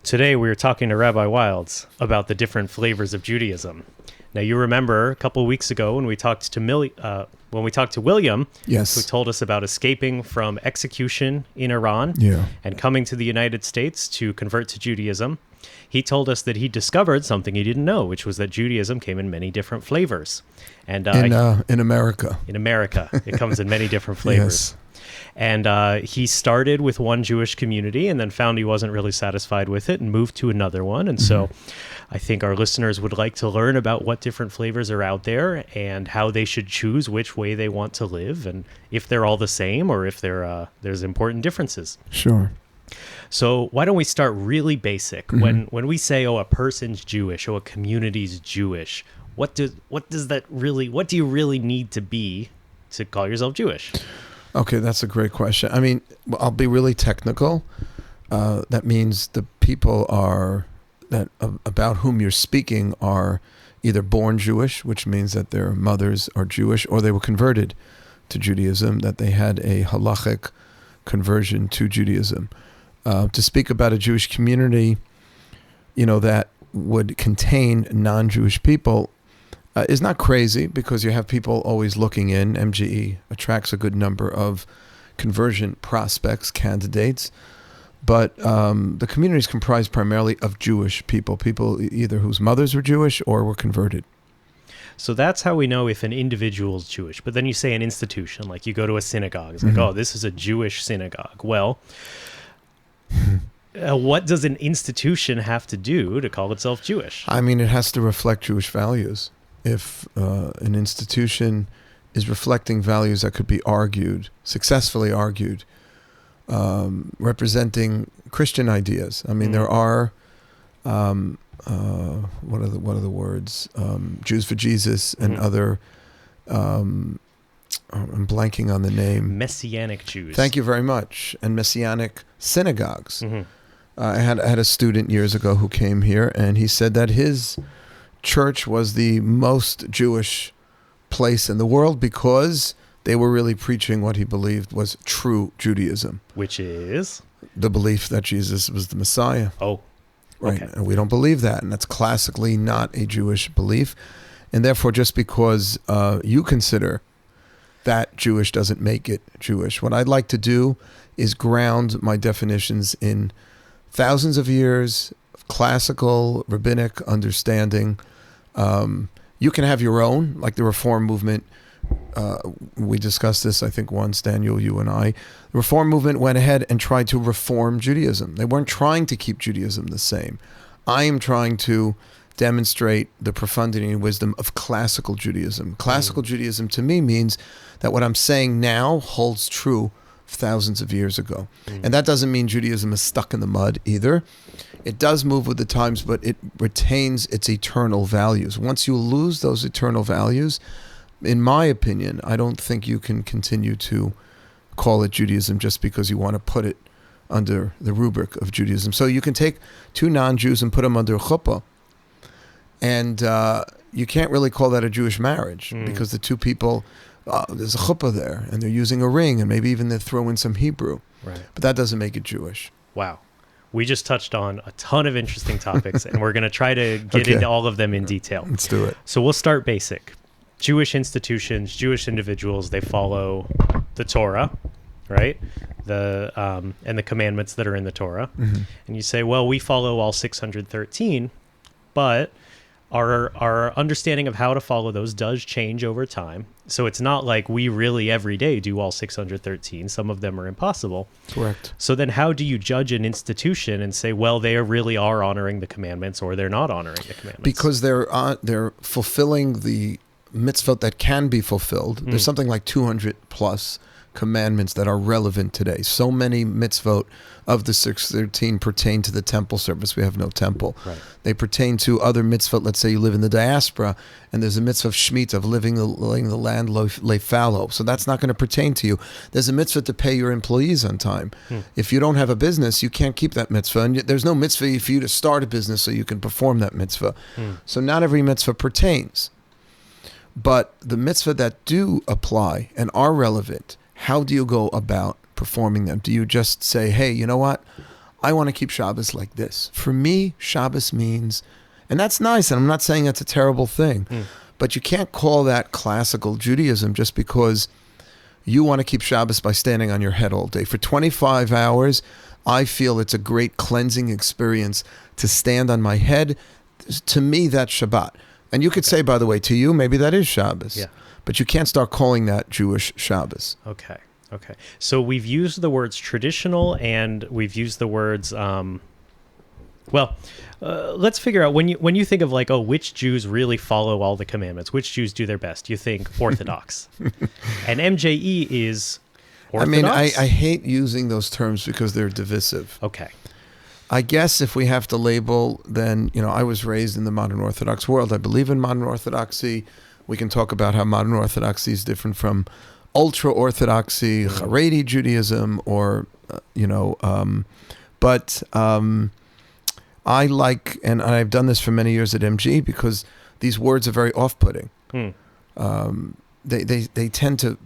Today we are talking to Rabbi Wildes about the different flavors of Judaism. Now, you remember a couple of weeks ago when we talked to William, Yes. who told us about escaping from execution in Iran and coming to the United States to convert to Judaism. He told us that he discovered something he didn't know, which was that Judaism came in many different flavors. And in America. In America, it comes in many different flavors. Yes. And he started with one Jewish community and then found he wasn't really satisfied with it and moved to another one. And so I think our listeners would like to learn about what different flavors are out there and how they should choose which way they want to live and if they're all the same or if there's important differences. Sure. So why don't we start really basic? When we say, a person's Jewish, a community's Jewish, what do you really need to be to call yourself Jewish? Okay, that's a great question. I mean, I'll be really technical. That means the people about whom you're speaking are either born Jewish, which means that their mothers are Jewish, or they were converted to Judaism, that they had a halachic conversion to Judaism. To speak about a Jewish community, that would contain non-Jewish people is not crazy because you have people always looking in. MGE attracts a good number of conversion prospects, candidates, but the community is comprised primarily of Jewish people either whose mothers were Jewish or were converted. So that's how we know if an individual is Jewish. But then you say an institution, like you go to a synagogue. It's like, this is a Jewish synagogue. Well, what does an institution have to do to call itself Jewish? I mean, it has to reflect Jewish values. If an institution is reflecting values that could be successfully argued, representing Christian ideas. I mean, there are, what are the words? Jews for Jesus and other, I'm blanking on the name. Messianic Jews. Thank you very much. And Messianic synagogues. I had a student years ago who came here and he said that his church was the most Jewish place in the world because they were really preaching what he believed was true Judaism. Which is? The belief that Jesus was the Messiah. Oh, right. Okay. And we don't believe that. And that's classically not a Jewish belief. And therefore, just because you consider that Jewish doesn't make it Jewish. What I'd like to do is ground my definitions in thousands of years of classical rabbinic understanding. You can have your own, like the Reform movement. We discussed this, I think, once, Daniel, you and I. The Reform movement went ahead and tried to reform Judaism. They weren't trying to keep Judaism the same. I am trying to demonstrate the profundity and wisdom of classical Judaism. Classical Judaism to me means that what I'm saying now holds true thousands of years ago. And that doesn't mean Judaism is stuck in the mud either. It does move with the times, but it retains its eternal values. Once you lose those eternal values, in my opinion, I don't think you can continue to call it Judaism just because you want to put it under the rubric of Judaism. So you can take two non-Jews and put them under a chuppah, and you can't really call that a Jewish marriage because the two people, there's a chuppah there, and they're using a ring, and maybe even they throw in some Hebrew. Right. But that doesn't make it Jewish. Wow. We just touched on a ton of interesting topics, and we're going to try to get into all of them in detail. Let's do it. So we'll start basic. Jewish institutions, Jewish individuals, they follow the Torah, right? And the commandments that are in the Torah. And you say, well, we follow all 613, but our understanding of how to follow those does change over time. So it's not like we really every day do all 613. Some of them are impossible. Correct. So then how do you judge an institution and say, well, they really are honoring the commandments or they're not honoring the commandments? Because they're fulfilling the mitzvot that can be fulfilled. There's something like 200 plus commandments that are relevant today. So many mitzvot of the 613 pertain to the temple service. We have no temple. Right. They pertain to other mitzvot. Let's say you live in the diaspora and there's a mitzvah of Shemitah, of living the land fallow. So that's not going to pertain to you. There's a mitzvah to pay your employees on time. If you don't have a business, you can't keep that mitzvah. And there's no mitzvah for you to start a business so you can perform that mitzvah. So not every mitzvah pertains. But the mitzvah that do apply and are relevant, how do you go about performing them? Do you just say, hey, you know what? I want to keep Shabbos like this. For me, Shabbos means, and that's nice, and I'm not saying that's a terrible thing, but you can't call that classical Judaism just because you want to keep Shabbos by standing on your head all day. For 25 hours, I feel it's a great cleansing experience to stand on my head. To me, that's Shabbat. And you could say, by the way, to you, maybe that is Shabbos. Yeah. But you can't start calling that Jewish Shabbos. Okay. So we've used the words traditional, and we've used the words, let's figure out, when you think of like, which Jews really follow all the commandments, which Jews do their best, you think Orthodox. And MJE is Orthodox? I mean, I hate using those terms because they're divisive. Okay. I guess if we have to label, then, I was raised in the modern Orthodox world. I believe in modern Orthodoxy. We can talk about how modern Orthodoxy is different from ultra-Orthodoxy, Haredi Judaism, or, but I like, and I've done this for many years at MG, because these words are very off-putting. They tend to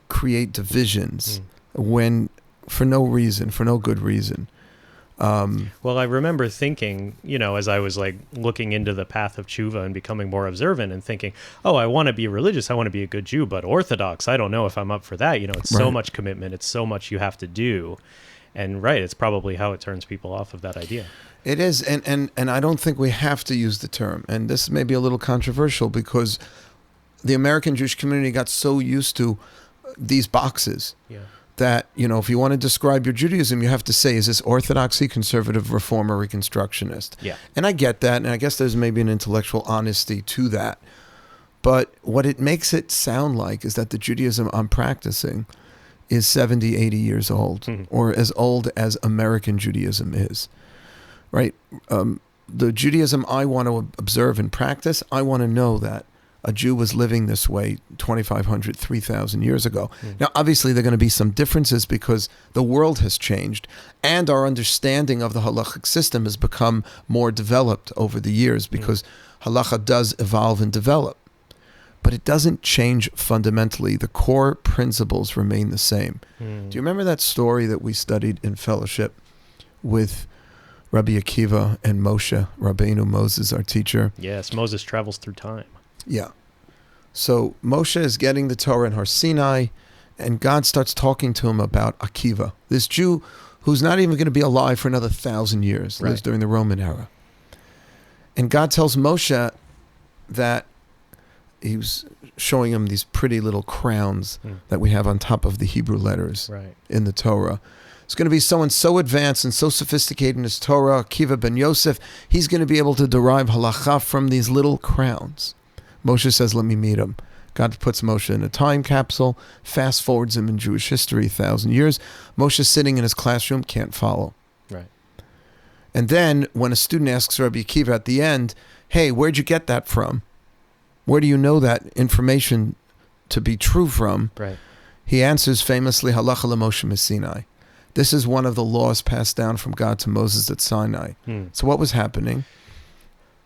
create divisions when, for no good reason. Well, I remember thinking, as I was like looking into the path of tshuva and becoming more observant and thinking, I want to be religious, I want to be a good Jew, but Orthodox, I don't know if I'm up for that. It's so much commitment, it's so much you have to do. And it's probably how it turns people off of that idea. It is, and I don't think we have to use the term. And this may be a little controversial because the American Jewish community got so used to these boxes. Yeah. That, if you want to describe your Judaism, you have to say, is this Orthodoxy, conservative, reform, or reconstructionist? Yeah. And I get that, and I guess there's maybe an intellectual honesty to that. But what it makes it sound like is that the Judaism I'm practicing is 70, 80 years old, or as old as American Judaism is, right? The Judaism I want to observe and practice, I want to know that a Jew was living this way 2,500, 3,000 years ago. Now, obviously, there are going to be some differences because the world has changed and our understanding of the halachic system has become more developed over the years because halacha does evolve and develop. But it doesn't change fundamentally. The core principles remain the same. Do you remember that story that we studied in fellowship with Rabbi Akiva and Moshe, Rabbeinu Moses, our teacher? Yes, Moses travels through time. Yeah. So Moshe is getting the Torah in Har Sinai, and God starts talking to him about Akiva, this Jew who's not even going to be alive for another 1,000 years, lives during the Roman era. And God tells Moshe that he was showing him these pretty little crowns that we have on top of the Hebrew letters in the Torah. It's going to be someone so advanced and so sophisticated in his Torah, Akiva ben Yosef, he's going to be able to derive halacha from these little crowns. Moshe says, let me meet him. God puts Moshe in a time capsule, fast forwards him in Jewish history 1,000 years. Moshe's sitting in his classroom, can't follow. Right. And then when a student asks Rabbi Akiva at the end, hey, where'd you get that from? Where do you know that information to be true from? Right. He answers famously, halacha l'Moshe Sinai. This is one of the laws passed down from God to Moses at Sinai. So what was happening?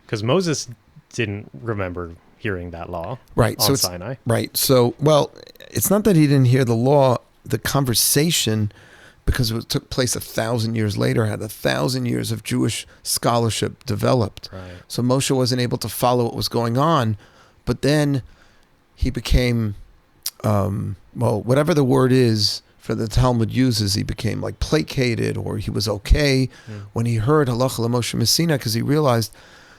Because Moses didn't remember hearing that law on Sinai. Right. So, well, it's not that he didn't hear the law. The conversation, because it took place 1,000 years later, had 1,000 years of Jewish scholarship developed. Right. So Moshe wasn't able to follow what was going on. But then he became, whatever the word is for the Talmud uses, he became like placated, or he was okay when he heard halacha l'Moshe Sinai, because he realized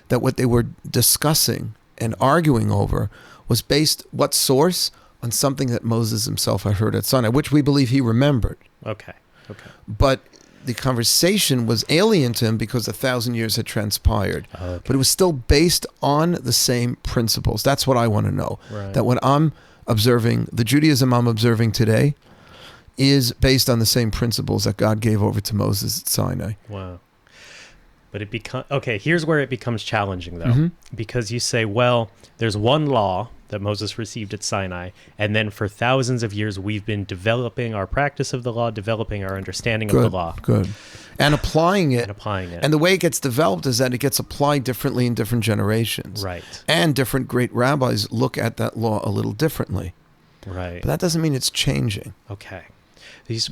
that what they were discussing and arguing over was based, what source? On something that Moses himself had heard at Sinai, which we believe he remembered. Okay. But the conversation was alien to him because 1,000 years had transpired. Okay. But it was still based on the same principles. That's what I want to know. Right. That when I'm observing, the Judaism I'm observing today is based on the same principles that God gave over to Moses at Sinai. Wow. But here's where it becomes challenging, though, because you say, well, there's one law that Moses received at Sinai, and then for thousands of years we've been developing our practice of the law, developing our understanding of the law. Good. And applying it. And the way it gets developed is that it gets applied differently in different generations. Right. And different great rabbis look at that law a little differently. Right. But that doesn't mean it's changing. Okay.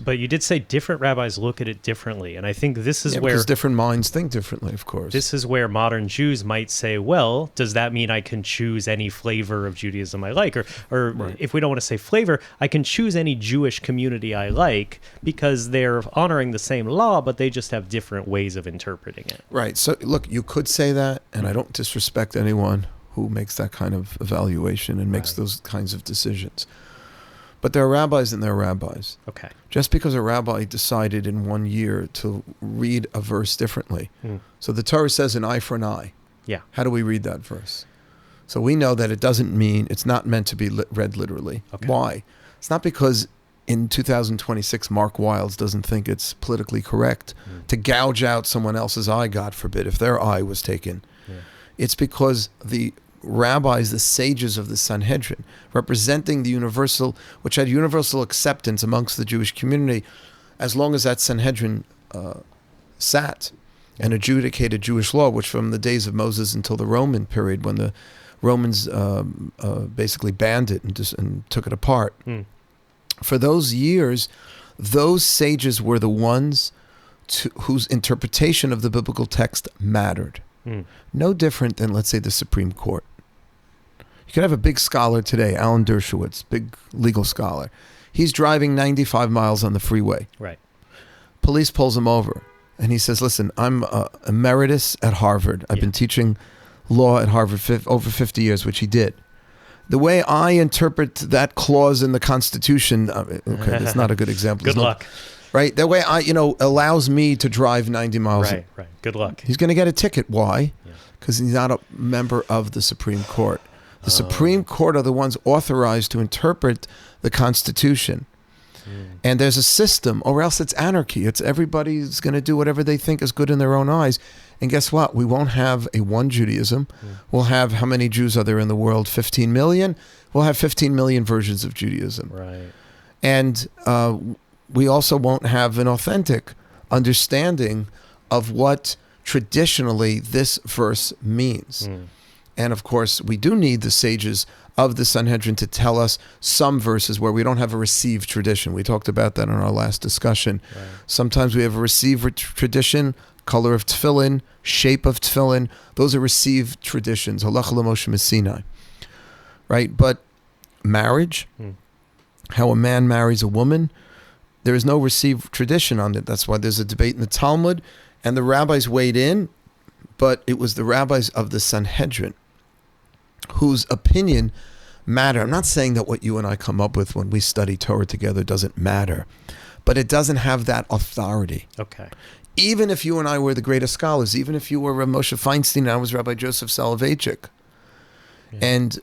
But you did say different rabbis look at it differently, and I think this is where because different minds think differently, of course. this is where modern Jews might say, well, does that mean I can choose any flavor of Judaism I like? Or Right. if we don't want to say flavor, I can choose any Jewish community I like because they're honoring the same law, but they just have different ways of interpreting it. Right. So, look, you could say that, and I don't disrespect anyone who makes that kind of evaluation and makes Right. those kinds of decisions. But there are rabbis and there are rabbis. Okay. Just because a rabbi decided in 1 year to read a verse differently. So the Torah says an eye for an eye. Yeah. How do we read that verse? So we know that it doesn't mean, it's not meant to be read literally. Okay. Why? It's not because in 2026 Mark Wildes doesn't think it's politically correct to gouge out someone else's eye, God forbid, if their eye was taken. Yeah. It's because the rabbis, the sages of the Sanhedrin, representing the universal, which had universal acceptance amongst the Jewish community, as long as that Sanhedrin sat and adjudicated Jewish law, which from the days of Moses until the Roman period, when the Romans basically banned it and took it apart. For those years, those sages were the ones whose interpretation of the biblical text mattered. No different than, let's say, the Supreme Court. You could have a big scholar today, Alan Dershowitz, big legal scholar. He's driving 95 miles on the freeway. Right. Police pulls him over, and he says, listen, I'm emeritus at Harvard. I've been teaching law at Harvard over 50 years, which he did. The way I interpret that clause in the Constitution, okay, that's not a good example. Good luck. Right? That way allows me to drive 90 miles. Right. Good luck. He's going to get a ticket. Why? Because he's not a member of the Supreme Court. The Supreme Court are the ones authorized to interpret the Constitution. And there's a system, or else it's anarchy. It's everybody's going to do whatever they think is good in their own eyes. And guess what? We won't have a one Judaism. We'll have, how many Jews are there in the world? 15 million? We'll have 15 million versions of Judaism. Right. And we also won't have an authentic understanding of what traditionally this verse means. And of course, we do need the sages of the Sanhedrin to tell us some verses where we don't have a received tradition. We talked about that in our last discussion. Right. Sometimes we have a received tradition, color of tefillin, shape of tefillin. Those are received traditions. Halacha l'Moshe Messinai. Right? But marriage, how a man marries a woman, there is no received tradition on it. That's why there's a debate in the Talmud, and the rabbis weighed in, but it was the rabbis of the Sanhedrin whose opinion mattered. I'm not saying that what you and I come up with when we study Torah together doesn't matter, but it doesn't have that authority. Okay. Even if you and I were the greatest scholars, even if you were Moshe Feinstein and I was Rabbi Joseph Soloveitchik, and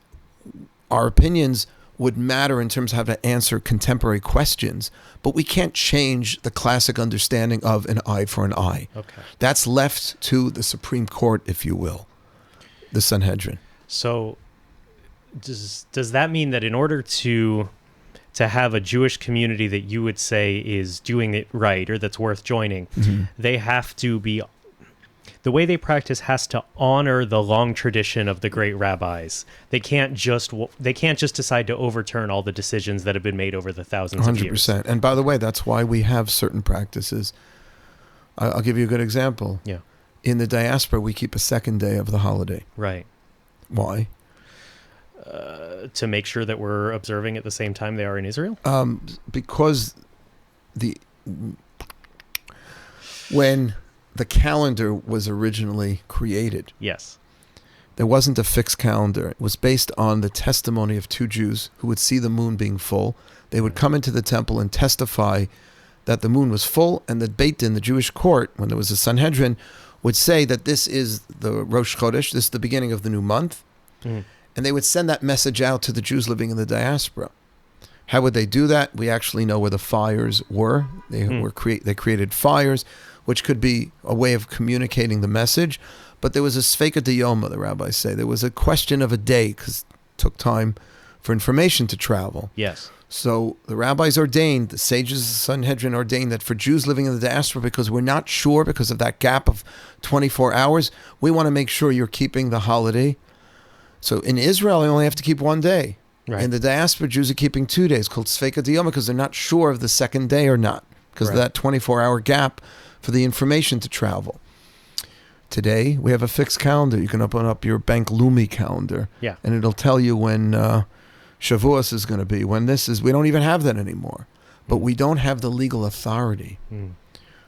our opinions would matter in terms of how to answer contemporary questions, but we can't change the classic understanding of an eye for an eye. Okay. That's left to the Supreme Court, if you will, the Sanhedrin. So does that mean that in order to have a Jewish community that you would say is doing it right or that's worth joining, they have to be, the way they practice has to honor the long tradition of the great rabbis. They can't just decide to overturn all the decisions that have been made over the thousands of years. 100%. And by the way, that's why we have certain practices. I'll give you a good example. Yeah. In the diaspora, we keep a second day of the holiday. Right. Why? To make sure that we're observing at the same time they are in Israel? Because when the calendar was originally created, Yes. there wasn't a fixed calendar. It was based on the testimony of two Jews who would see the moon being full. They would come into the temple and testify that the moon was full, and the Beit Din, the Jewish court, when there was a Sanhedrin, would say that this is the Rosh Chodesh, this is the beginning of the new month. And they would send that message out to the Jews living in the diaspora. How would they do that? We actually know where the fires were. They created fires, which could be a way of communicating the message. But there was a Sfeika Diyoma, the rabbis say. There was a question of a day, because it took time for information to travel. Yes. So the rabbis ordained, the sages of the Sanhedrin ordained that for Jews living in the diaspora, because we're not sure, because of that gap of 24 hours, we want to make sure you're keeping the holiday. So in Israel, you only have to keep 1 day. Right. In the diaspora, Jews are keeping 2 days called Sveika Diyoma because they're not sure of the second day or not because of that 24-hour gap for the information to travel. Today, we have a fixed calendar. You can open up your Bank Leumi calendar, and it'll tell you when Shavuos is going to be, when this is. We don't even have that anymore. But we don't have the legal authority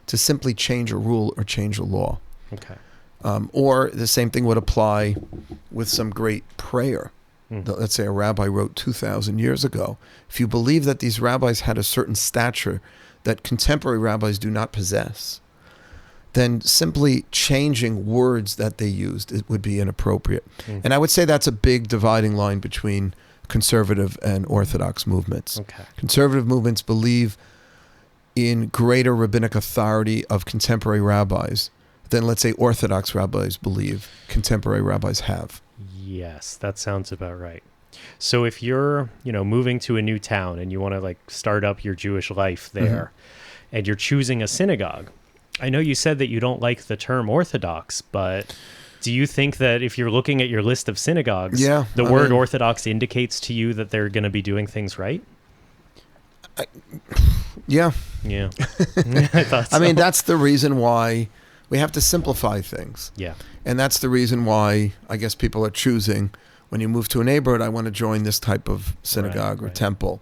to simply change a rule or change a law. Okay. Or the same thing would apply with some great prayer. Let's say a rabbi wrote 2,000 years ago. If you believe that these rabbis had a certain stature that contemporary rabbis do not possess, then simply changing words that they used, it would be inappropriate. And I would say that's a big dividing line between conservative and Orthodox movements. Okay. Conservative movements believe in greater rabbinic authority of contemporary rabbis than, let's say, Orthodox rabbis believe contemporary rabbis have. Yes, that sounds about right. So if you're, moving to a new town and you want to start up your Jewish life there, and you're choosing a synagogue, I know you said that you don't like the term Orthodox, but do you think that if you're looking at your list of synagogues, the word Orthodox indicates to you that they're going to be doing things right? Yeah. I thought so. I mean, that's the reason why we have to simplify things. Yeah. And that's the reason why I guess people are choosing, when you move to a neighborhood, I want to join this type of synagogue or temple.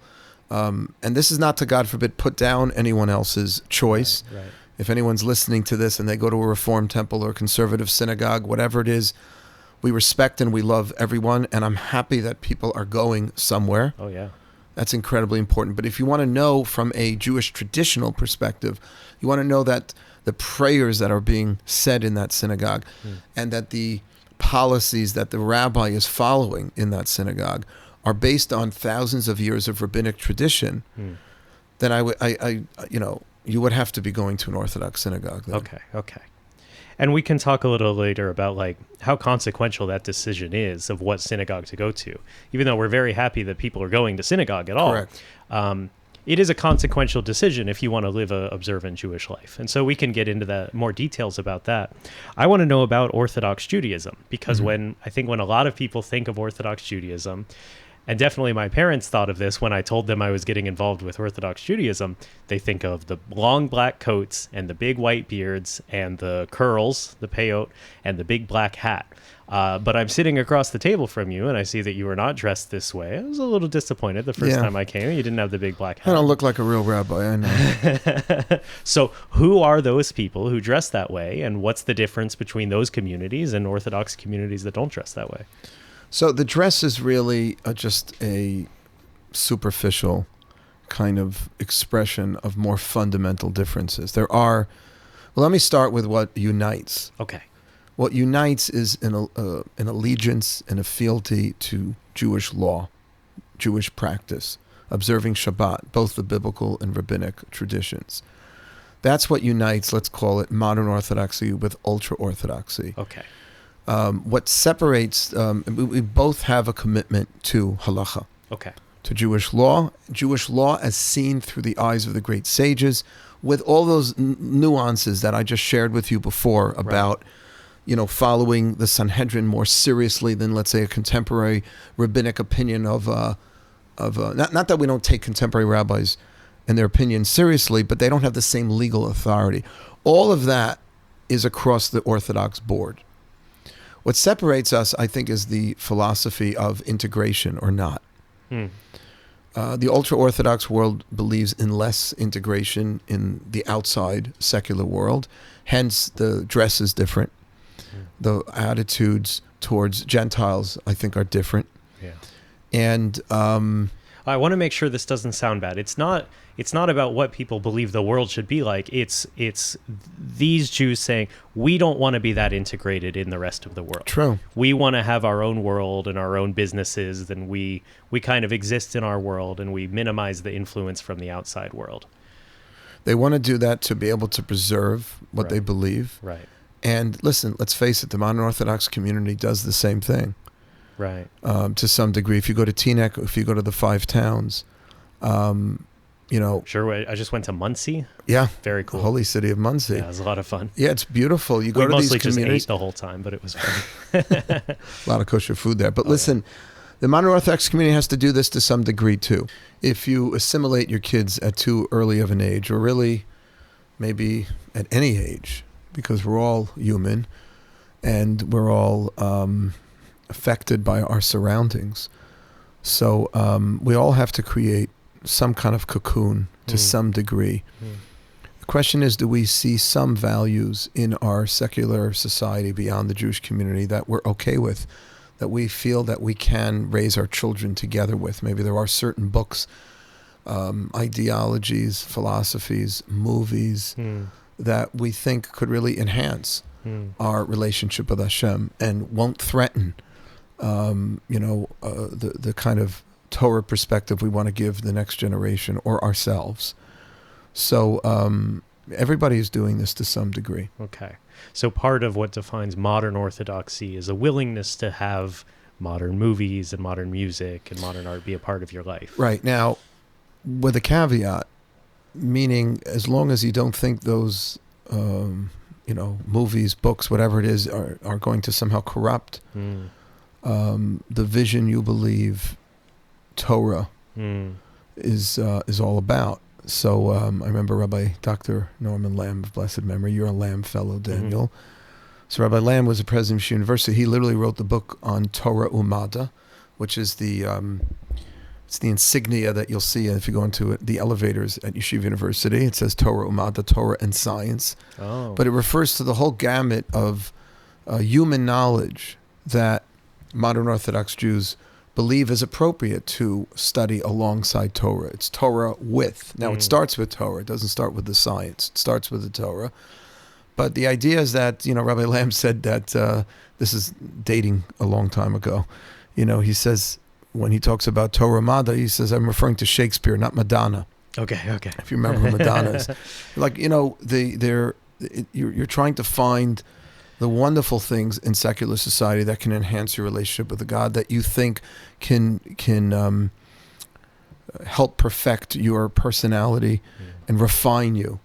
And this is not to, God forbid, put down anyone else's choice. Right. If anyone's listening to this and they go to a Reform temple or a conservative synagogue, whatever it is, we respect and we love everyone. And I'm happy that people are going somewhere. Oh, yeah. That's incredibly important. But if you want to know from a Jewish traditional perspective, you want to know that the prayers that are being said in that synagogue and that the policies that the rabbi is following in that synagogue are based on thousands of years of rabbinic tradition, then you would have to be going to an Orthodox synagogue then. Okay. And we can talk a little later about how consequential that decision is of what synagogue to go to. Even though we're very happy that people are going to synagogue at all. Correct. It is a consequential decision if you want to live an observant Jewish life. And so we can get into more details about that. I want to know about Orthodox Judaism, because when a lot of people think of Orthodox Judaism, and definitely my parents thought of this when I told them I was getting involved with Orthodox Judaism, they think of the long black coats and the big white beards and the curls, the peyot, and the big black hat. But I'm sitting across the table from you, and I see that you are not dressed this way. I was a little disappointed the first time I came. You didn't have the big black hat. I don't look like a real rabbi, I know. So who are those people who dress that way, and what's the difference between those communities and Orthodox communities that don't dress that way? So the dress is really just a superficial kind of expression of more fundamental differences. Let me start with what unites. Okay. What unites is an allegiance and a fealty to Jewish law, Jewish practice, observing Shabbat, both the biblical and rabbinic traditions. That's what unites, let's call it, modern Orthodoxy with ultra-Orthodoxy. Okay. What separates, we both have a commitment to halacha, to Jewish law as seen through the eyes of the great sages, with all those nuances that I just shared with you before about, following the Sanhedrin more seriously than, let's say, a contemporary rabbinic opinion of not that we don't take contemporary rabbis and their opinions seriously, but they don't have the same legal authority. All of that is across the Orthodox board. What separates us, I think, is the philosophy of integration or not. The ultra-Orthodox world believes in less integration in the outside secular world. Hence, the dress is different. The attitudes towards Gentiles, I think, are different. Yeah. And I want to make sure this doesn't sound bad. It's not about what people believe the world should be like. It's these Jews saying, we don't want to be that integrated in the rest of the world. True. We want to have our own world and our own businesses, and we kind of exist in our world, and we minimize the influence from the outside world. They want to do that to be able to preserve what they believe. Right. And listen, let's face it, the modern Orthodox community does the same thing. Right. To some degree. If you go to Teaneck, if you go to the Five Towns, Sure. I just went to Muncie. Yeah. Very cool. Holy city of Muncie. Yeah, it was a lot of fun. Yeah, it's beautiful. You go to these communities. Just ate the whole time, but it was fun. A lot of kosher food there. But listen, The modern Orthodox community has to do this to some degree too. If you assimilate your kids at too early of an age, or really maybe at any age, because we're all human and we're all affected by our surroundings. So we all have to create some kind of cocoon to some degree. The question is, do we see some values in our secular society beyond the Jewish community that we're okay with, that we feel that we can raise our children together with? Maybe there are certain books, ideologies, philosophies, movies that we think could really enhance our relationship with Hashem and won't threaten, the kind of Torah perspective we want to give the next generation or ourselves. So everybody is doing this to some degree. Okay. So part of what defines modern Orthodoxy is a willingness to have modern movies and modern music and modern art be a part of your life. Right. Now, with a caveat, meaning as long as you don't think those, movies, books, whatever it is, are going to somehow corrupt the vision you believe Torah is all about. So I remember Rabbi Dr. Norman Lamb of blessed memory. You're a Lamb fellow, Daniel. So Rabbi Lamb was the president of Yeshiva University. He literally wrote the book on Torah Umada, which is it's the insignia that you'll see if you go into the elevators at Yeshiva University. It says Torah Umada, Torah and Science. Oh. But it refers to the whole gamut of human knowledge that modern Orthodox Jews believe is appropriate to study alongside Torah. It's Torah with. Now, it starts with Torah. It doesn't start with the science. It starts with the Torah. But the idea is that, Rabbi Lamb said that, this is dating a long time ago. He says, when he talks about Torah Mada, he says, I'm referring to Shakespeare, not Madonna. Okay. If you remember who Madonna is. Like, you're trying to find the wonderful things in secular society that can enhance your relationship with the God that you think can help perfect your personality and refine you.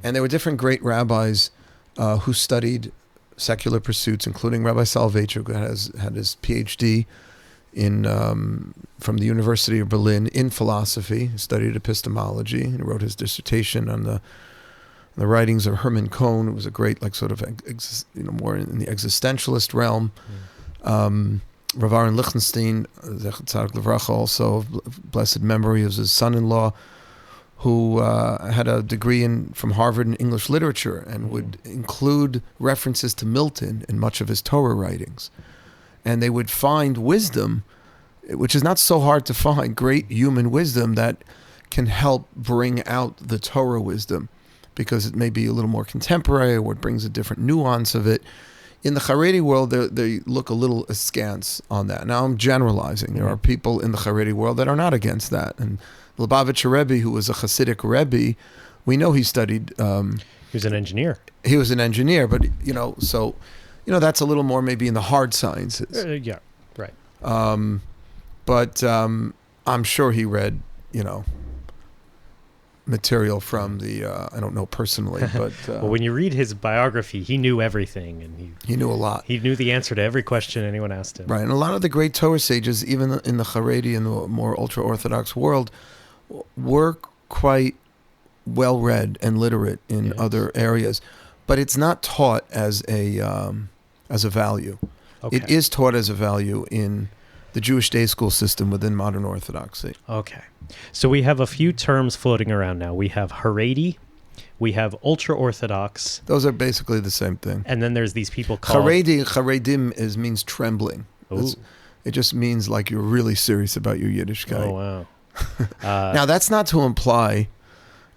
And there were different great rabbis who studied secular pursuits, including Rabbi Soloveitchik, who had his PhD from the University of Berlin in philosophy, studied epistemology, and wrote his dissertation on the writings of Hermann Cohn. It was a great, more in the existentialist realm. Rav Aaron Lichtenstein, Tzadok Levracha, also of blessed memory, was his son-in-law, who had a degree from Harvard in English literature and would include references to Milton in much of his Torah writings. And they would find wisdom, which is not so hard to find, great human wisdom that can help bring out the Torah wisdom, because it may be a little more contemporary or it brings a different nuance of it. In the Haredi world, they look a little askance on that. Now, I'm generalizing. There are people in the Haredi world that are not against that. And Lubavitcher Rebbe, who was a Hasidic Rebbe, we know he studied... he was an engineer. He was an engineer, but, that's a little more maybe in the hard sciences. Yeah, right. But I'm sure he read, material from the I don't know personally, but well, when you read his biography, he knew everything, and he knew a lot. He knew the answer to every question anyone asked him. Right, and a lot of the great Torah sages, even in the Haredi and the more ultra-Orthodox world, were quite well read and literate in other areas, but it's not taught as a value. Okay. It is taught as a value in the Jewish day school system within modern Orthodoxy. Okay. So we have a few terms floating around now. We have Haredi, we have ultra-Orthodox. Those are basically the same thing. And then there's these people called... Haredim means trembling. It just means like you're really serious about your Yiddishkeit. Oh, wow. Now, that's not to imply...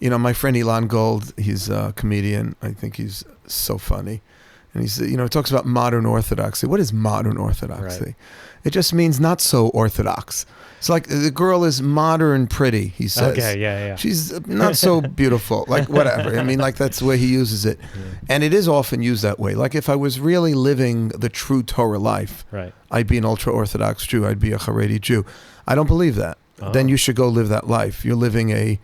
my friend Elon Gold, he's a comedian. I think he's so funny. And he's, he talks about modern Orthodoxy. What is modern Orthodoxy? Right. It just means not so Orthodox. It's like the girl is modern pretty, he says. Okay, yeah. She's not so beautiful, like whatever. I mean, like that's the way he uses it. Yeah. And it is often used that way. Like if I was really living the true Torah life, right, I'd be an ultra-Orthodox Jew. I'd be a Haredi Jew. I don't believe that. Oh. Then you should go live that life. You're living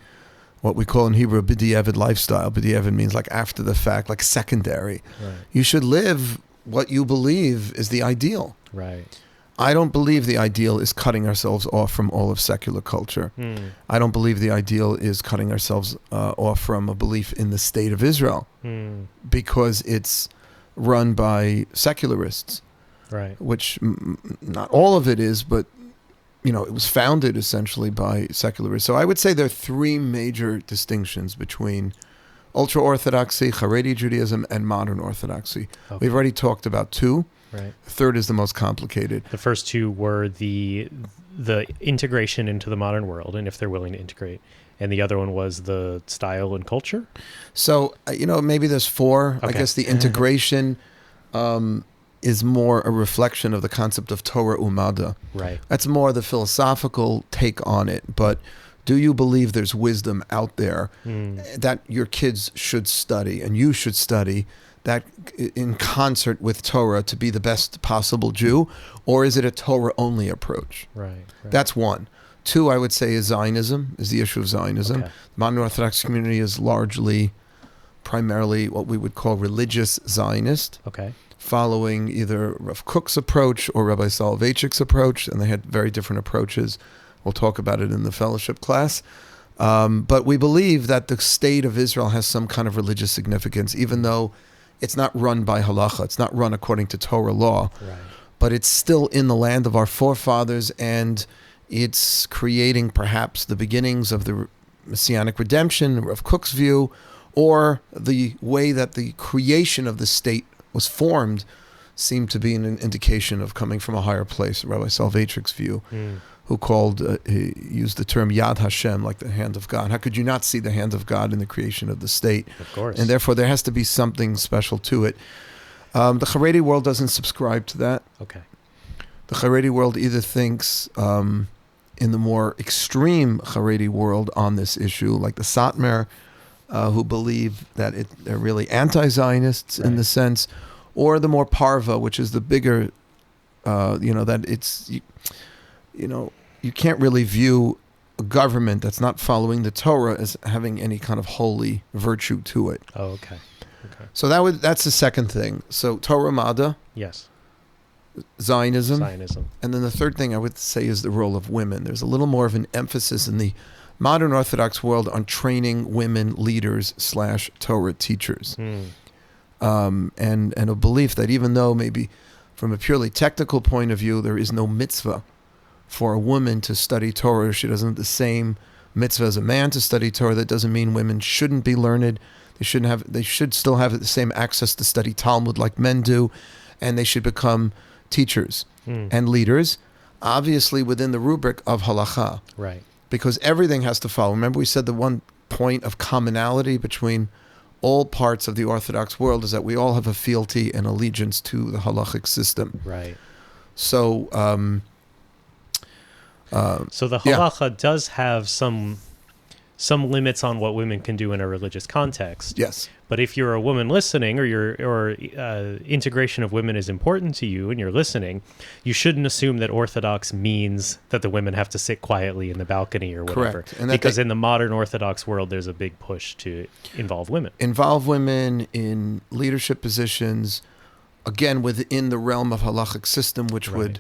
what we call in Hebrew a b'diavad lifestyle. B'diavad means like after the fact, like secondary. Right. You should live what you believe is the ideal. Right. I don't believe the ideal is cutting ourselves off from all of secular culture. I don't believe the ideal is cutting ourselves off from a belief in the state of Israel because it's run by secularists, Right. which not all of it is, but it was founded essentially by secularists. So I would say there are three major distinctions between ultra-Orthodoxy, Haredi Judaism, and modern Orthodoxy. Okay. We've already talked about two. Right. The third is the most complicated. The first two were the integration into the modern world, and if they're willing to integrate. And the other one was the style and culture? So, maybe there's four. Okay. I guess the integration is more a reflection of the concept of Torah Umada. Right. That's more the philosophical take on it. But do you believe there's wisdom out there that your kids should study and you should study that in concert with Torah to be the best possible Jew? Or is it a Torah-only approach? Right. That's one. Two, I would say, is Zionism, is the issue of Zionism. Okay. The modern Orthodox community is primarily what we would call religious Zionist, Okay. following either Rav Kook's approach or Rabbi Soloveitchik's approach, and they had very different approaches. We'll talk about it in the fellowship class. But we believe that the state of Israel has some kind of religious significance, even though it's not run by halacha, it's not run according to Torah law, Right. but it's still in the land of our forefathers, and it's creating perhaps the beginnings of the Messianic redemption, Rav Kook's view, or the way that the creation of the state was formed seemed to be an indication of coming from a higher place, Rabbi Soloveitchik's view, who he used the term Yad Hashem, like the hand of God. How could you not see the hand of God in the creation of the state? Of course. And therefore there has to be something special to it. The Haredi world doesn't subscribe to that. Okay. The Haredi world either thinks in the more extreme Haredi world on this issue, like the Satmar, who believe that they're really anti-Zionists in the sense, or the more Parva, which is the bigger, that it's, you can't really view a government that's not following the Torah as having any kind of holy virtue to it. Oh, okay. Okay. So that's the second thing. So Torah Mada, Yes. Zionism. Zionism. And then the third thing I would say is the role of women. There's a little more of an emphasis in the modern Orthodox world on training women leaders / Torah teachers. And a belief that even though maybe from a purely technical point of view, there is no mitzvah for a woman to study Torah, she doesn't have the same mitzvah as a man to study Torah, that doesn't mean women shouldn't be learned. They should still have the same access to study Talmud like men do, and they should become teachers and leaders, obviously within the rubric of halacha. Right. Because everything has to follow. Remember we said the one point of commonality between all parts of the Orthodox world is that we all have a fealty and allegiance to the halachic system. Right. So, so the halacha does have some limits on what women can do in a religious context. yes. But if you're a woman listening, or integration of women is important to you and you're listening, you shouldn't assume that Orthodox means that the women have to sit quietly in the balcony or whatever. Correct. And because in the modern Orthodox world, there's a big push to involve women. Involve women in leadership positions, again, within the realm of halachic system, which would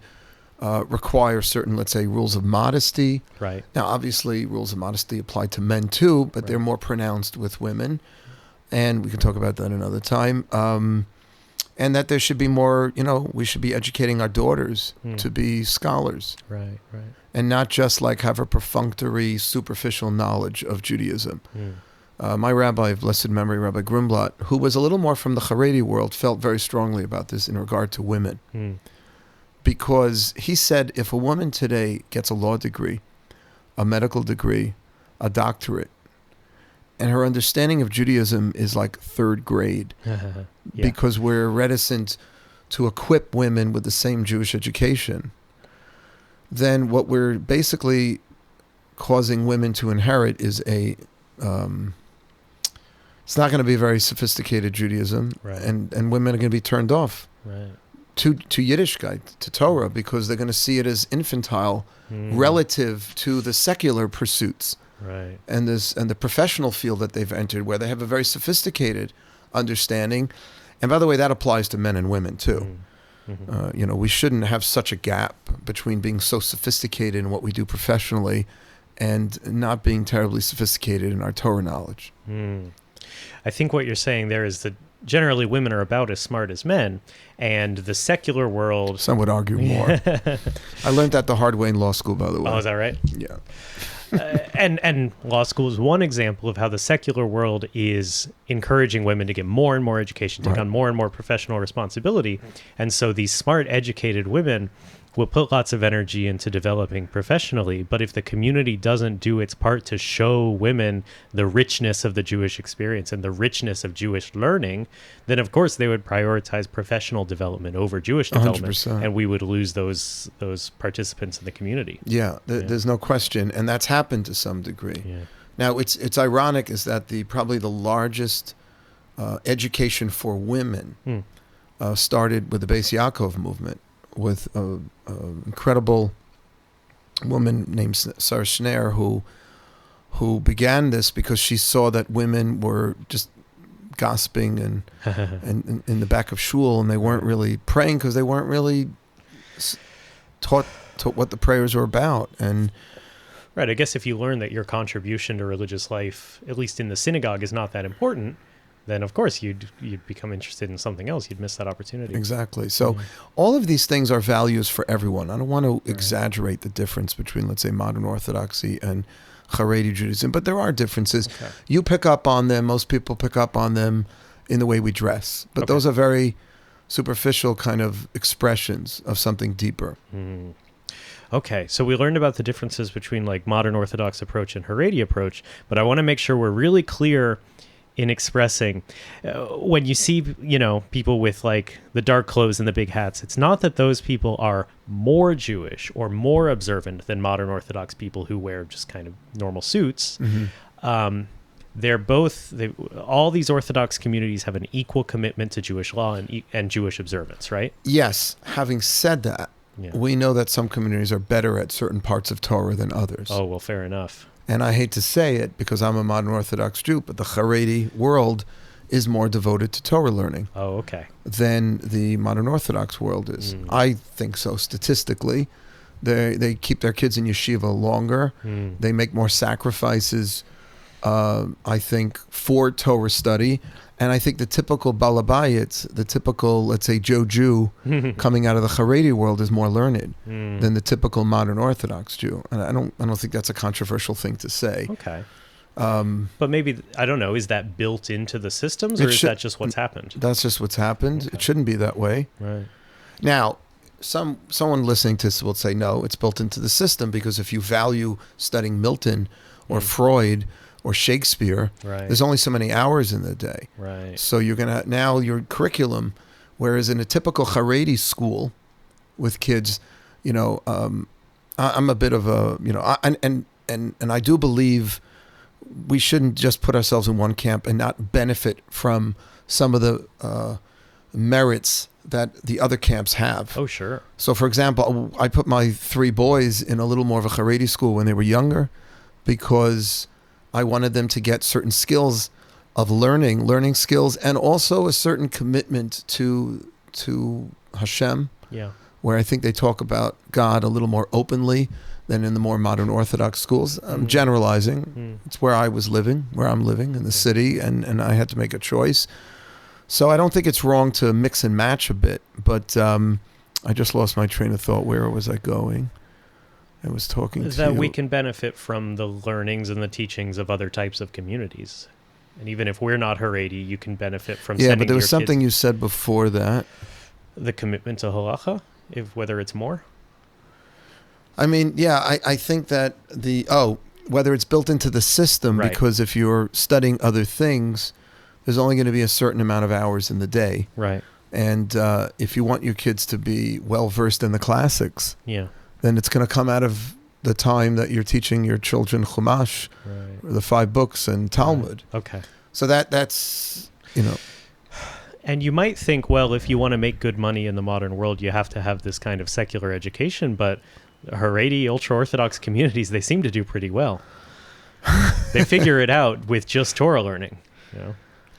require certain, let's say, rules of modesty. Right. Now, obviously, rules of modesty apply to men too, but they're more pronounced with women. And we can talk about that another time. And that there should be more, we should be educating our daughters to be scholars. Right, right. And not just like have a perfunctory, superficial knowledge of Judaism. My rabbi of blessed memory, Rabbi Grumblat, who was a little more from the Haredi world, felt very strongly about this in regard to women. Because he said if a woman today gets a law degree, a medical degree, a doctorate, and her understanding of Judaism is like third grade, because we're reticent to equip women with the same Jewish education, then what we're basically causing women to inherit is it's not going to be very sophisticated Judaism, and women are going to be turned off to Yiddishkeit, to Torah, because they're going to see it as infantile relative to the secular pursuits. Right. And the professional field that they've entered, where they have a very sophisticated understanding. And by the way, that applies to men and women too. We shouldn't have such a gap between being so sophisticated in what we do professionally and not being terribly sophisticated in our Torah knowledge. I think what you're saying there is that generally women are about as smart as men, and the secular world... Some would argue more. I learned that the hard way in law school, by the way. Oh, is that right? Yeah. And law school is one example of how the secular world is encouraging women to get more and more education, take on more and more professional responsibility. And so these smart, educated women will put lots of energy into developing professionally. But if the community doesn't do its part to show women the richness of the Jewish experience and the richness of Jewish learning, then of course they would prioritize professional development over Jewish development. 100%. And we would lose those participants in the community. Yeah, there's no question. And that's happened to some degree. Yeah. Now, it's ironic is that probably the largest education for women started with the Beis Yaakov movement, with an incredible woman named Sarah Schneer who began this because she saw that women were just gossiping and in the back of shul, and they weren't really praying because they weren't really taught what the prayers were about. And right, I guess if you learn that your contribution to religious life, at least in the synagogue, is not that important, then of course you'd become interested in something else. You'd miss that opportunity. Exactly. So all of these things are values for everyone. I don't want to exaggerate the difference between, let's say, modern Orthodoxy and Haredi Judaism, but there are differences. Okay. You pick up on them. Most people pick up on them in the way we dress. But those are very superficial kind of expressions of something deeper. Okay, so we learned about the differences between like modern Orthodox approach and Haredi approach, but I want to make sure we're really clear in expressing when you see, people with like the dark clothes and the big hats, it's not that those people are more Jewish or more observant than modern Orthodox people who wear just kind of normal suits. They're both, all these Orthodox communities have an equal commitment to Jewish law and Jewish observance, right? Yes. Having said that, we know that some communities are better at certain parts of Torah than others. Oh, well, fair enough. And I hate to say it because I'm a modern Orthodox Jew, but the Haredi world is more devoted to Torah learning. Oh, okay. Than the modern Orthodox world is. I think so statistically. They keep their kids in yeshiva longer. They make more sacrifices, I think, for Torah study. And I think the typical Balabayits, the typical, let's say, Joe Jew coming out of the Haredi world is more learned than the typical modern Orthodox Jew. And I don't think that's a controversial thing to say. Okay. But maybe, I don't know, is that built into the systems or is that just what's happened? That's just what's happened. Okay. It shouldn't be that way. Right. Now, someone listening to this will say, no, it's built into the system because if you value studying Milton or Freud or Shakespeare, there's only so many hours in the day. Right. So you're going to, now your curriculum, whereas in a typical Haredi school with kids, I'm a bit of a, and I do believe we shouldn't just put ourselves in one camp and not benefit from some of the merits that the other camps have. Oh, sure. So for example, I put my 3 boys in a little more of a Haredi school when they were younger because I wanted them to get certain skills of learning skills, and also a certain commitment to Hashem. Yeah. Where I think they talk about God a little more openly than in the more modern Orthodox schools. I'm generalizing. It's where I was living, where I'm living in the city, and I had to make a choice. So I don't think it's wrong to mix and match a bit, but I just lost my train of thought. Where was I going? I was talking to that we can benefit from the learnings and the teachings of other types of communities. And even if we're not Haredi, you can benefit from sending your kids. Yeah, but there was something you said before that. The commitment to halacha, whether it's more? I mean, yeah, I think that whether it's built into the system, because if you're studying other things, there's only going to be a certain amount of hours in the day. Right. And if you want your kids to be well-versed in the classics, then it's going to come out of the time that you're teaching your children Chumash, or the 5 books and Talmud. Right. Okay. So that's, And you might think, well, if you want to make good money in the modern world, you have to have this kind of secular education, but Haredi, ultra-Orthodox communities, they seem to do pretty well. They figure it out with just Torah learning.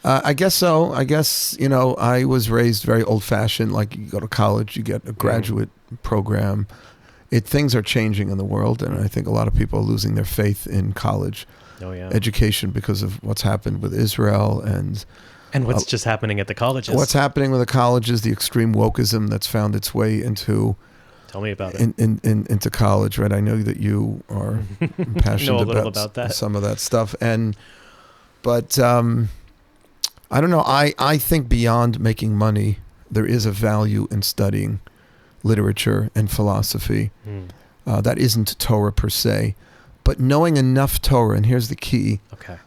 I guess so. I guess, I was raised very old-fashioned. Like, you go to college, you get a graduate program. Things are changing in the world, and I think a lot of people are losing their faith in college education because of what's happened with Israel and what's just happening at the colleges. What's happening with the colleges, the extreme wokeism that's found its way into... Tell me about it. Into college, right? I know that you are passionate about that. Some of that stuff, but I don't know. I think beyond making money, there is a value in studying literature and philosophy. That isn't Torah per se, but knowing enough Torah, and here's the key: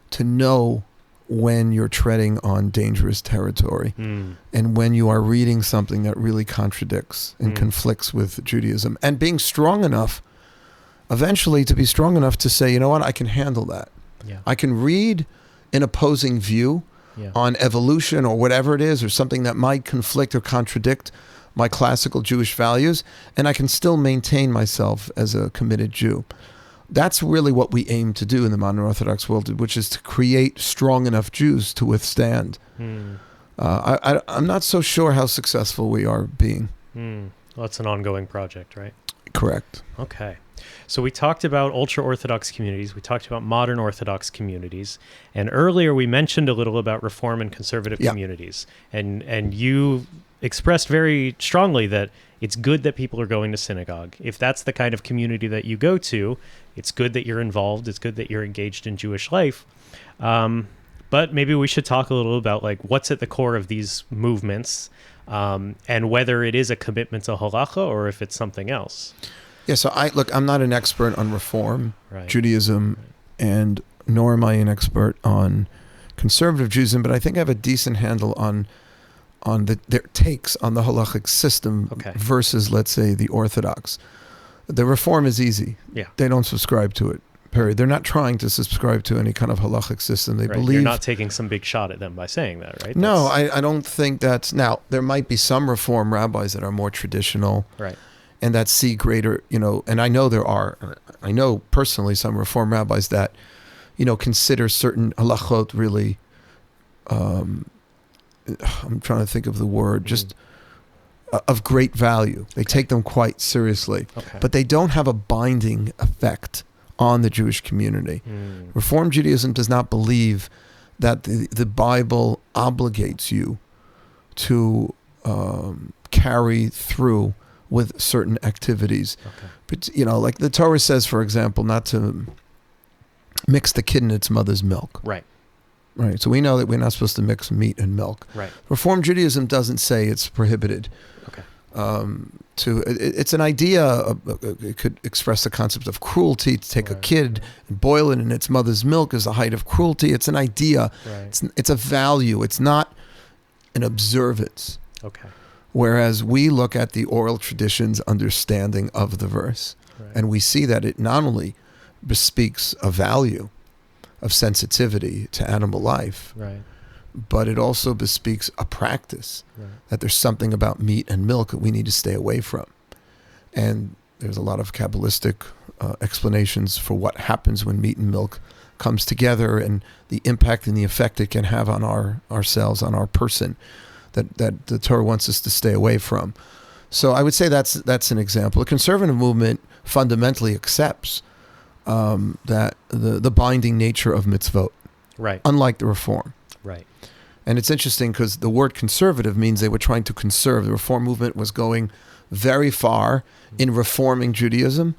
to know when you're treading on dangerous territory and when you are reading something that really contradicts and conflicts with Judaism, and being strong enough eventually to be strong enough to say, you know what, I can handle that. I can read an opposing view on evolution or whatever it is, or something that might conflict or contradict my classical Jewish values, and I can still maintain myself as a committed Jew. That's really what we aim to do in the modern Orthodox world, which is to create strong enough Jews to withstand. I'm not so sure how successful we are being. Well, it's an ongoing project, right? Correct. Okay. So we talked about ultra-Orthodox communities. We talked about modern Orthodox communities. And earlier we mentioned a little about Reform and conservative communities. And you expressed very strongly that it's good that people are going to synagogue. If that's the kind of community that you go to, it's good that you're involved. It's good that you're engaged in Jewish life. But maybe we should talk a little about like what's at the core of these movements, and whether it is a commitment to halacha or if it's something else. Yeah, so I'm not an expert on Reform Judaism, and nor am I an expert on conservative Judaism, but I think I have a decent handle on their takes on the halachic system versus, let's say, the Orthodox. The Reform is easy. Yeah. They don't subscribe to it, period. They're not trying to subscribe to any kind of halachic system. They believe... You're not taking some big shot at them by saying that, right? No, I don't think that's... Now, there might be some Reform rabbis that are more traditional. Right. And that see greater, and I know I know personally some Reform rabbis that, consider certain halachot really... I'm trying to think of the word, just of great value. They take them quite seriously, but they don't have a binding effect on the Jewish community. Reform Judaism does not believe that the Bible obligates you to carry through with certain activities. But, like the Torah says, for example, not to mix the kid in its mother's milk. Right. Right, so we know that we're not supposed to mix meat and milk. Right. Reform Judaism doesn't say it's prohibited. It's an idea. It could express the concept of cruelty. To take a kid and boil it in its mother's milk is the height of cruelty. It's an idea. It's a value. It's not an observance. Whereas we look at the oral tradition's understanding of the verse, and we see that it not only bespeaks a value of sensitivity to animal life, but it also bespeaks a practice, that there's something about meat and milk that we need to stay away from. And there's a lot of Kabbalistic explanations for what happens when meat and milk comes together, and the impact and the effect it can have on ourselves, on our person, that the Torah wants us to stay away from. So I would say that's an example. The conservative movement fundamentally accepts that the binding nature of mitzvot, unlike the Reform. And it's interesting because the word conservative means they were trying to conserve. The Reform movement was going very far in reforming Judaism,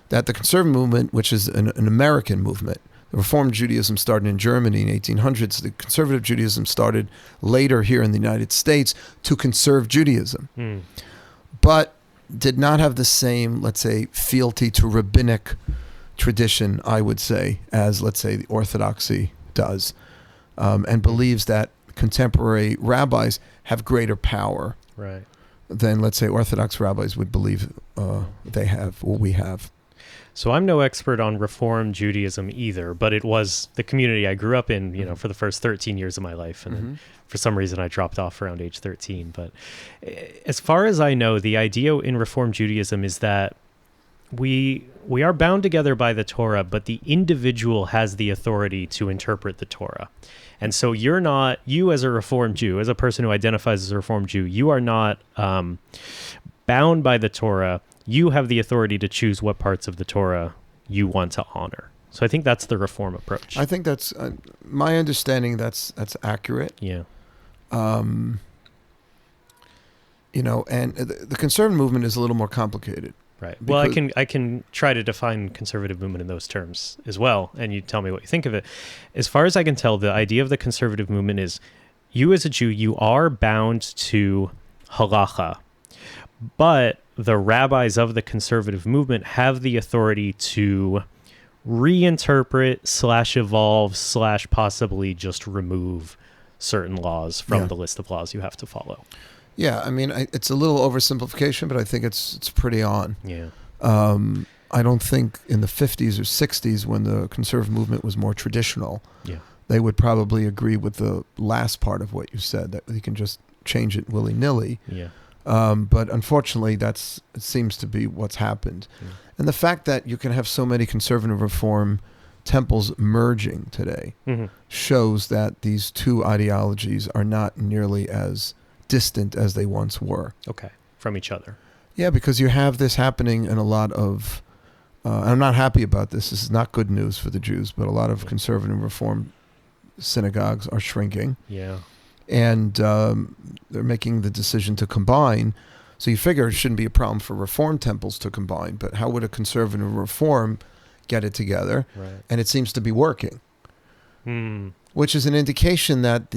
that the conservative movement, which is an American movement, the Reform Judaism started in Germany in the 1800s. The conservative Judaism started later here in the United States to conserve Judaism, but did not have the same, let's say, fealty to rabbinic tradition, I would say, as, let's say, the Orthodoxy does, and believes that contemporary rabbis have greater power than, let's say, Orthodox rabbis would believe they have, or we have. So I'm no expert on Reform Judaism either, but it was the community I grew up in, for the first 13 years of my life. And then for some reason I dropped off around age 13. But as far as I know, the idea in Reform Judaism is that we are bound together by the Torah, but the individual has the authority to interpret the Torah. And so you as a Reformed Jew, as a person who identifies as a Reformed Jew, you are not bound by the Torah. You have the authority to choose what parts of the Torah you want to honor. So I think that's the Reform approach. I think that's my understanding. That's accurate. Yeah. And the conservative movement is a little more complicated. Right. Well, I can try to define conservative movement in those terms as well, and you tell me what you think of it. As far as I can tell, the idea of the conservative movement is you as a Jew, you are bound to halacha, but the rabbis of the conservative movement have the authority to reinterpret / evolve / possibly just remove certain laws from the list of laws you have to follow. Yeah, I mean, it's a little oversimplification, but I think it's pretty on. Yeah. I don't think in the 50s or 60s, when the conservative movement was more traditional, they would probably agree with the last part of what you said, that you can just change it willy-nilly. Yeah. But unfortunately, it seems to be what's happened. Yeah. And the fact that you can have so many conservative reform temples merging today shows that these two ideologies are not nearly as distant as they once were. Okay. From each other. Yeah, because you have this happening in a lot of, I'm not happy about this. This is not good news for the Jews, but a lot of conservative reform synagogues are shrinking. Yeah. And they're making the decision to combine. So you figure it shouldn't be a problem for reform temples to combine, but how would a conservative reform get it together? Right. And it seems to be working, which is an indication that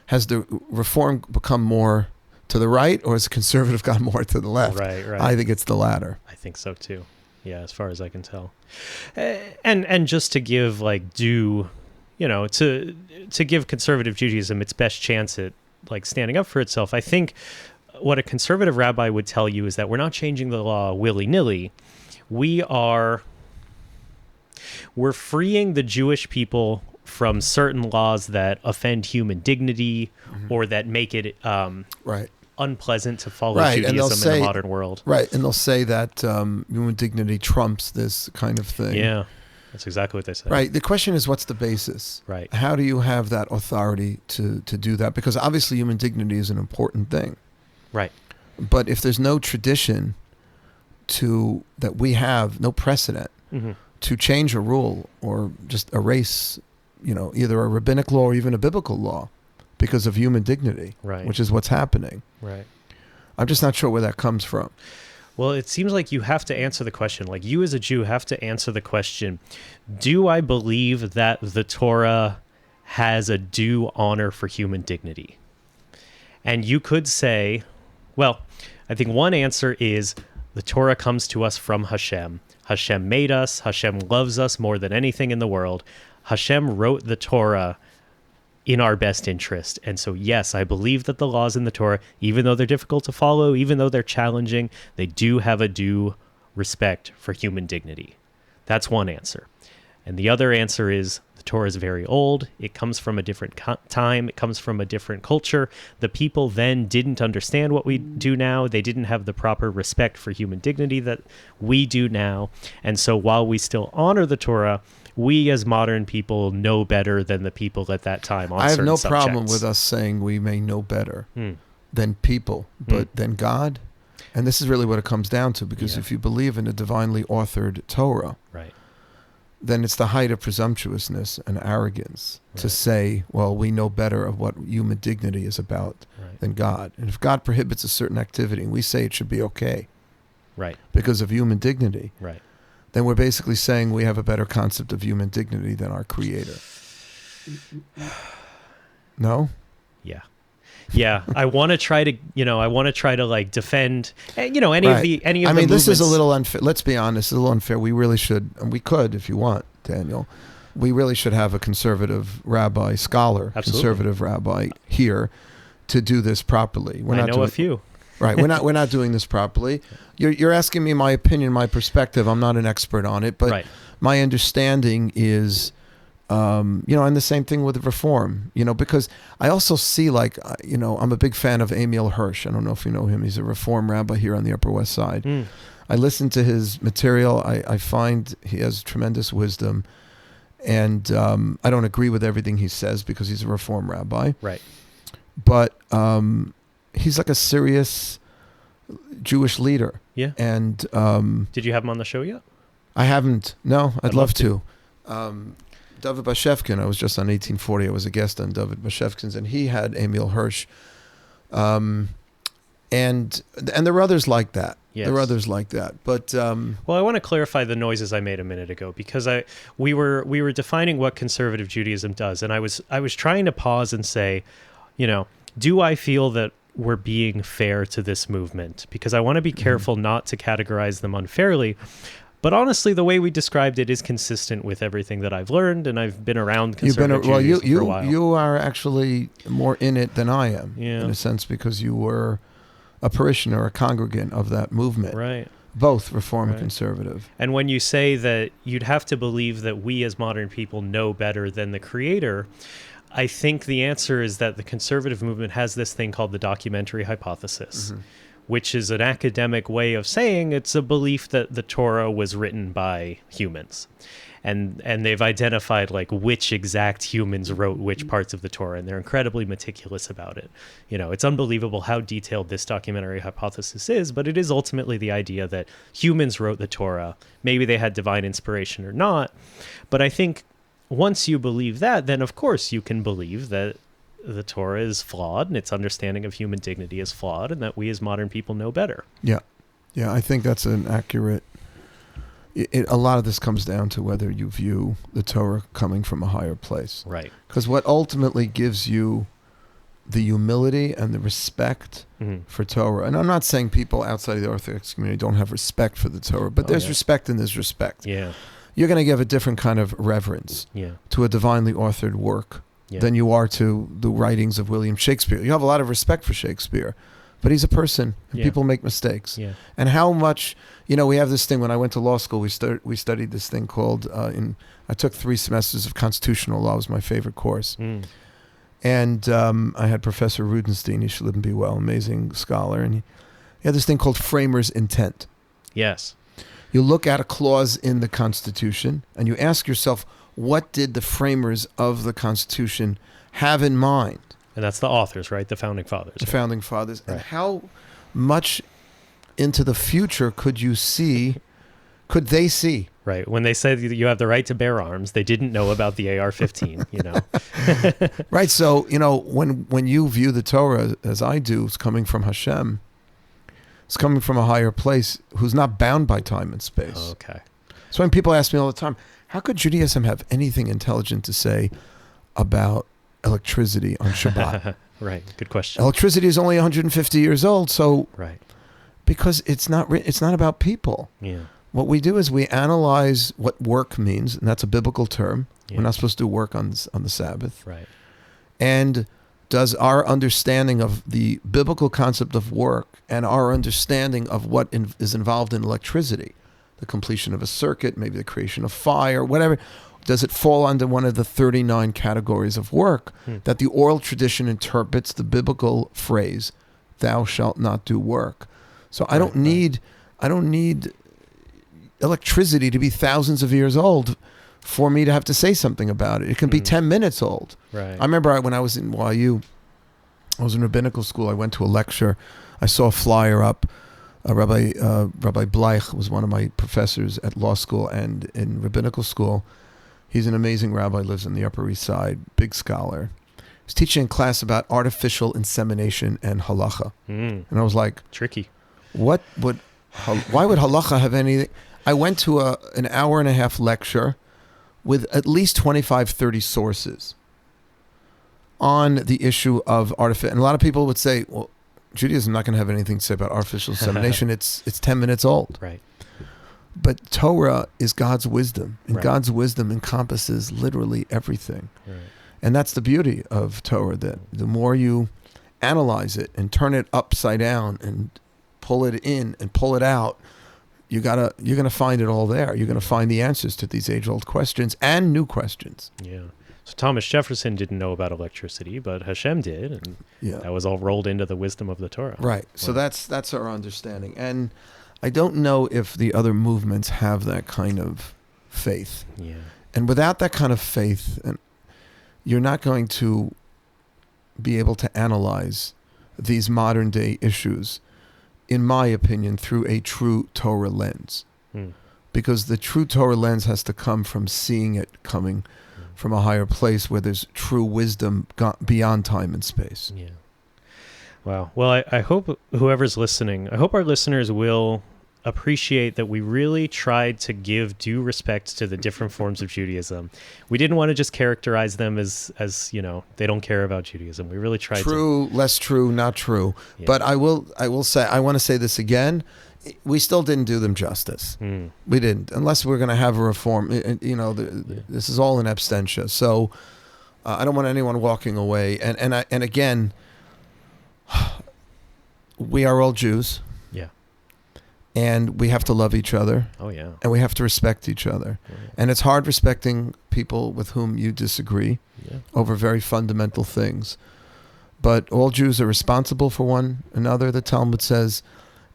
has the reform become more to the right, or has the conservative gone more to the left? Right. I think it's the latter. I think so too. Yeah, as far as I can tell. And just to give to give conservative Judaism its best chance at standing up for itself, I think what a conservative rabbi would tell you is that we're not changing the law willy-nilly. We're freeing the Jewish people from certain laws that offend human dignity or that make it unpleasant to follow Judaism in the modern world. Right, and they'll say that human dignity trumps this kind of thing. Yeah, that's exactly what they say. Right, the question is, what's the basis? Right. How do you have that authority to do that? Because obviously human dignity is an important thing. Right. But if there's no tradition that we have, no precedent to change a rule or just erase either a rabbinic law or even a biblical law because of human dignity, which is what's happening. Right. I'm just not sure where that comes from. Well, it seems like you have to answer the question. You as a Jew have to answer the question, do I believe that the Torah has a due honor for human dignity? And you could say, well, I think one answer is the Torah comes to us from Hashem. Hashem made us. Hashem loves us more than anything in the world. Hashem wrote the Torah in our best interest. And so, yes, I believe that the laws in the Torah, even though they're difficult to follow, even though they're challenging, they do have a due respect for human dignity. That's one answer. And the other answer is the Torah is very old. It comes from a different time. It comes from a different culture. The people then didn't understand what we do now. They didn't have the proper respect for human dignity that we do now. And so while we still honor the Torah, we as modern people know better than the people at that time on certain subjects. I have no problem with us saying we may know better than people, but than God. And this is really what it comes down to, because if you believe in a divinely authored Torah, then it's the height of presumptuousness and arrogance to say, well, we know better of what human dignity is about than God. And if God prohibits a certain activity and we say it should be okay because of human dignity, then we're basically saying we have a better concept of human dignity than our Creator. No? Yeah. Yeah, I want to try to, defend, any of the movements. This is a little unfair. Let's be honest, it's a little unfair. We really should, and we could, if you want, Daniel, we really should have a conservative rabbi, conservative rabbi here to do this properly. I know a few. Right, we're not doing this properly. You're asking me my opinion, my perspective. I'm not an expert on it, but my understanding is, and the same thing with reform, because I also see I'm a big fan of Emil Hirsch. I don't know if you know him. He's a reform rabbi here on the Upper West Side. I listen to his material. I find he has tremendous wisdom. And I don't agree with everything he says because he's a Reform rabbi. Right. But he's like a serious Jewish leader. Yeah. And did you have him on the show yet? I haven't. No, I'd love to. David Bashevkin, I was just on 1840. I was a guest on David Bashevkin's, and he had Emil Hirsch. And there are others like that. Yes. There are others like that. But well, I want to clarify the noises I made a minute ago because we were defining what conservative Judaism does, and I was trying to pause and say, do I feel that we're being fair to this movement? Because I want to be careful not to categorize them unfairly. But honestly, the way we described it is consistent with everything that I've learned, and I've been around conservative Judaism for a while. You are actually more in it than I am, in a sense, because you were a parishioner, a congregant of that movement. Right. Both Reform and Conservative. And when you say that you'd have to believe that we as modern people know better than the Creator, I think the answer is that the conservative movement has this thing called the documentary hypothesis, which is an academic way of saying it's a belief that the Torah was written by humans. And they've identified like which exact humans wrote which parts of the Torah, and they're incredibly meticulous about it. It's unbelievable how detailed this documentary hypothesis is, but it is ultimately the idea that humans wrote the Torah. Maybe they had divine inspiration or not. But I think once you believe that, then of course you can believe that the Torah is flawed and its understanding of human dignity is flawed, and that we as modern people know better. Yeah, I think that's an accurate... a lot of this comes down to whether you view the Torah coming from a higher place. Right. Because what ultimately gives you the humility and the respect for Torah, and I'm not saying people outside of the Orthodox community don't have respect for the Torah, but there's respect and there's respect. Yeah. You're going to give a different kind of reverence to a divinely authored work than you are to the writings of William Shakespeare. You have a lot of respect for Shakespeare, but he's a person, and people make mistakes. Yeah. And how much, we have this thing, when I went to law school, we studied this thing called, I took 3 semesters of constitutional law. It was my favorite course. And I had Professor Rudenstein, he should live and be well, amazing scholar, and he had this thing called framers' intent. Yes. You look at a clause in the Constitution, and you ask yourself, what did the framers of the Constitution have in mind? And that's the authors, right? The founding fathers. The founding fathers. Right. And how much into the future could they see? Right. When they said you have the right to bear arms, they didn't know about the AR-15, Right. So, when you view the Torah, as I do, it's coming from Hashem. It's coming from a higher place who's not bound by time and space. Oh, okay. So when people ask me all the time, how could Judaism have anything intelligent to say about electricity on Shabbat? Right. Good question. Electricity is only 150 years old, so because it's not about people. Yeah. What we do is we analyze what work means, and that's a biblical term. Yeah. We're not supposed to do work on the Sabbath. Right. And does our understanding of the biblical concept of work and our understanding of what is involved in electricity, the completion of a circuit, maybe the creation of fire, whatever, does it fall under one of the 39 categories of work that the oral tradition interprets the biblical phrase, "Thou shalt not do work"? So I don't need electricity to be thousands of years old for me to have to say something about it. It can be 10 minutes old. Right. I remember when I was in YU, I was in rabbinical school. I went to a lecture. I saw a flyer up. Rabbi Bleich was one of my professors at law school and in rabbinical school. He's an amazing rabbi, lives on the Upper East Side, big scholar. He was teaching a class about artificial insemination and halacha. And I was like, tricky. Why would halacha have anything? I went to an hour and a half lecture with at least 25, 30 sources on the issue of artificial. And a lot of people would say, well, Judaism is not going to have anything to say about artificial insemination. It's 10 minutes old. Right. But Torah is God's wisdom, and God's wisdom encompasses literally everything. Right. And that's the beauty of Torah, that the more you analyze it and turn it upside down and pull it in and pull it out, you're gonna find it all there. You're gonna find the answers to these age-old questions and new questions. Yeah. So Thomas Jefferson didn't know about electricity, but Hashem did, and that was all rolled into the wisdom of the Torah. Right. Wow. So that's our understanding. And I don't know if the other movements have that kind of faith. Yeah. And without that kind of faith, you're not going to be able to analyze these modern day issues, in my opinion, through a true Torah lens. Because the true Torah lens has to come from seeing it coming from a higher place where there's true wisdom beyond time and space. Yeah. Wow. Well, I hope whoever's listening, I hope our listeners will appreciate that we really tried to give due respect to the different forms of Judaism. We didn't want to just characterize them as they don't care about Judaism. We really tried true, less true, not true. Yeah. But I will say, I want to say this again. We still didn't do them justice. We didn't, unless we're going to have a reform. This is all in absentia. So I don't want anyone walking away. And again, we are all Jews. Yeah. And we have to love each other. Oh, yeah. And we have to respect each other. Yeah. And it's hard respecting people with whom you disagree over very fundamental things. But all Jews are responsible for one another, the Talmud says.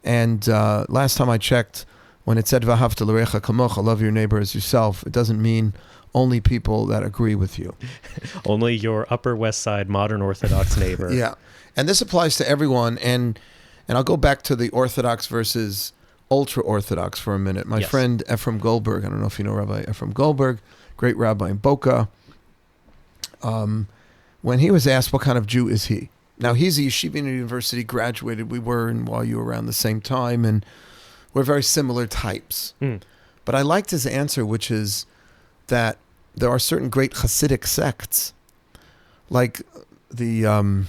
And last time I checked, when it said "V'ahavta l'recha kamocha," love your neighbor as yourself, it doesn't mean only people that agree with you. Only your Upper West Side modern Orthodox neighbor. Yeah, and this applies to everyone. And I'll go back to the Orthodox versus ultra Orthodox for a minute. My friend Ephraim Goldberg, I don't know if you know Rabbi Ephraim Goldberg, great rabbi in Boca. When he was asked what kind of Jew is he. Now, he's a Yeshiva University graduated. We were, and while you were around the same time, and we're very similar types. But I liked his answer, which is that there are certain great Hasidic sects, like the Rav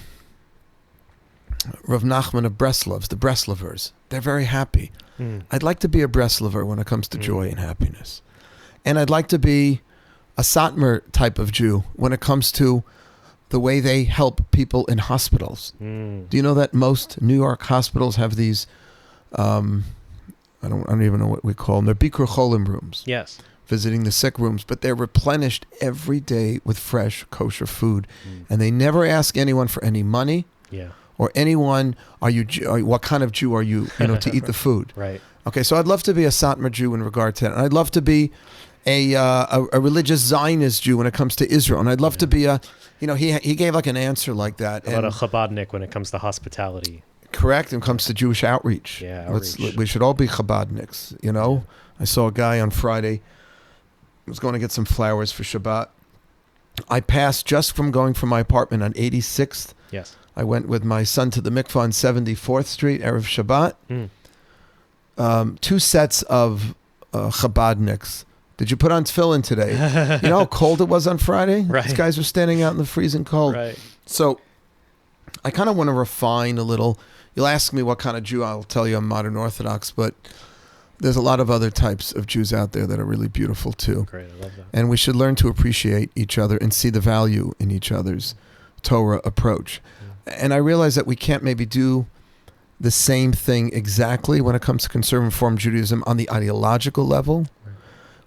Nachman of Breslovs, the Breslovers. They're very happy. I'd like to be a Breslover when it comes to joy and happiness. And I'd like to be a Satmar type of Jew when it comes to the way they help people in hospitals. Do you know that most New York hospitals have these, I don't even know what we call them. They're Bikur Cholim rooms. Yes. Visiting the sick rooms, but they're replenished every day with fresh kosher food. And they never ask anyone for any money. Yeah. Or anyone, what kind of Jew are you, to eat the food. Right. Okay, so I'd love to be a Satmar Jew in regard to that. And I'd love to be a religious Zionist Jew when it comes to Israel. And I'd love to be he gave like an answer like that. About a Chabadnik when it comes to hospitality. Correct, when it comes to Jewish outreach. Yeah, we should all be Chabadniks, I saw a guy on Friday, was going to get some flowers for Shabbat. I passed just from going from my apartment on 86th. Yes. I went with my son to the mikvah on 74th Street, Erev Shabbat. 2 sets of Chabadniks. Did you put on tefillin today? You know how cold it was on Friday? Right. These guys were standing out in the freezing cold. Right. So I kind of want to refine a little. You'll ask me what kind of Jew. I'll tell you I'm modern Orthodox, but there's a lot of other types of Jews out there that are really beautiful too. Great, I love that. And we should learn to appreciate each other and see the value in each other's Torah approach. And I realize that we can't maybe do the same thing exactly when it comes to conservative Reform Judaism on the ideological level. Right.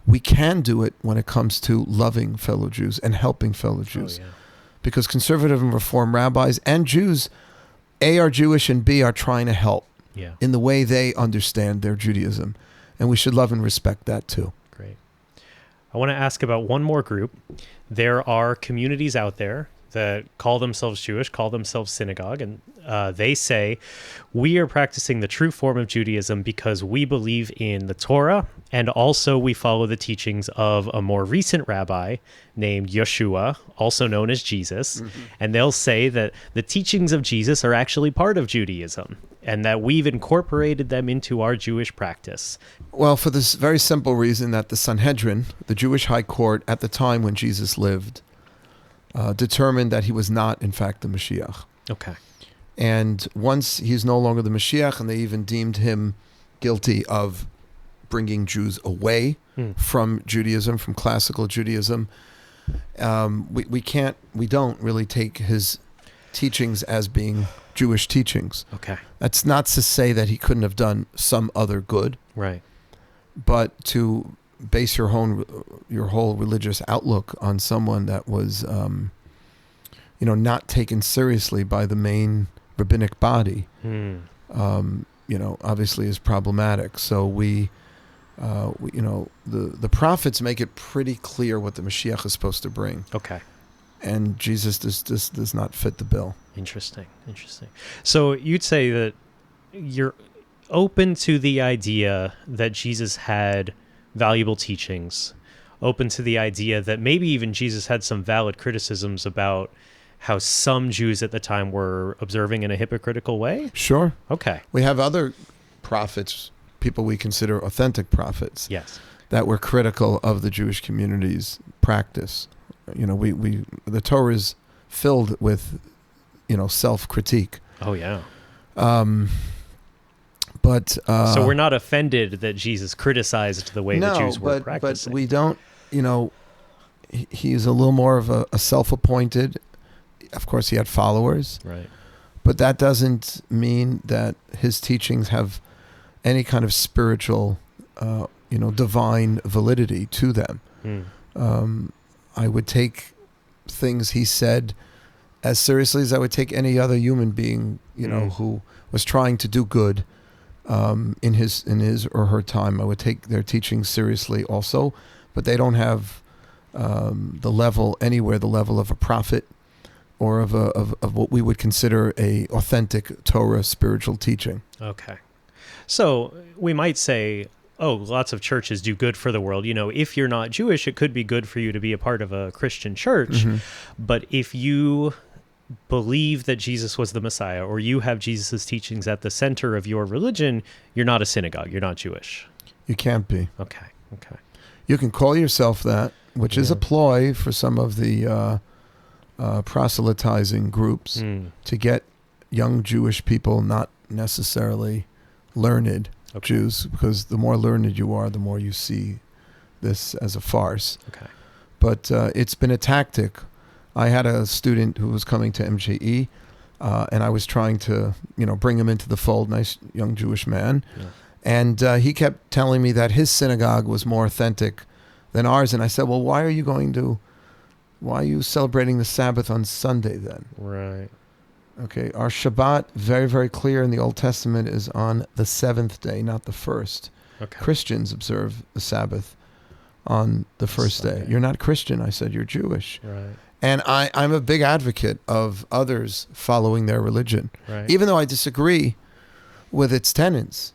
We can do it when it comes to loving fellow Jews and helping fellow Jews. Oh, yeah. Because conservative and Reform rabbis and Jews, A, are Jewish, and B, are trying to help in the way they understand their Judaism. And we should love and respect that too. Great. I want to ask about one more group. There are communities out there that call themselves Jewish, call themselves synagogue, and they say, we are practicing the true form of Judaism because we believe in the Torah, and also we follow the teachings of a more recent rabbi named Yeshua, also known as Jesus, and they'll say that the teachings of Jesus are actually part of Judaism, and that we've incorporated them into our Jewish practice. Well, for this very simple reason that the Sanhedrin, the Jewish high court at the time when Jesus lived, determined that he was not, in fact, the Mashiach. Okay. And once he's no longer the Mashiach, and they even deemed him guilty of bringing Jews away from Judaism, from classical Judaism, we don't really take his teachings as being Jewish teachings. Okay. That's not to say that he couldn't have done some other good. Right. But to base your whole religious outlook on someone that was, not taken seriously by the main rabbinic body, obviously is problematic. So the prophets make it pretty clear what the Mashiach is supposed to bring. Okay. And Jesus does not fit the bill. Interesting. So you'd say that you're open to the idea that Jesus had valuable teachings, open to the idea that maybe even Jesus had some valid criticisms about how some Jews at the time were observing in a hypocritical way? Sure. Okay. We have other prophets, people we consider authentic prophets, Yes. that were critical of the Jewish community's practice. The Torah is filled with, self-critique. Oh, yeah. But so we're not offended that Jesus criticized the way the Jews were practicing. But we don't, he's a little more of a self-appointed. Of course, he had followers. Right. But that doesn't mean that his teachings have any kind of spiritual, divine validity to them. I would take things he said as seriously as I would take any other human being, who was trying to do good in his or her time. I would take their teachings seriously also, but they don't have the level of a prophet or of what we would consider a authentic Torah spiritual teaching. Okay. So we might say, lots of churches do good for the world. If you're not Jewish, it could be good for you to be a part of a Christian church. Mm-hmm. But if you believe that Jesus was the Messiah, or you have Jesus' teachings at the center of your religion, you're not a synagogue. You're not Jewish. You can't be. Okay. You can call yourself that, which is a ploy for some of the proselytizing groups to get young Jewish people, not necessarily learned Jews, because the more learned you are, the more you see this as a farce. Okay. But it's been a tactic. I had a student who was coming to MJE, and I was trying to, bring him into the fold, nice young Jewish man. Yeah. And he kept telling me that his synagogue was more authentic than ours. And I said, well, why are you celebrating the Sabbath on Sunday then? Right. Okay, our Shabbat, very, very clear in the Old Testament, is on the seventh day, not the first. Okay. Christians observe the Sabbath on the first Sunday. Day. You're not Christian. I said, you're Jewish. Right. And I'm a big advocate of others following their religion. Right. Even though I disagree with its tenets,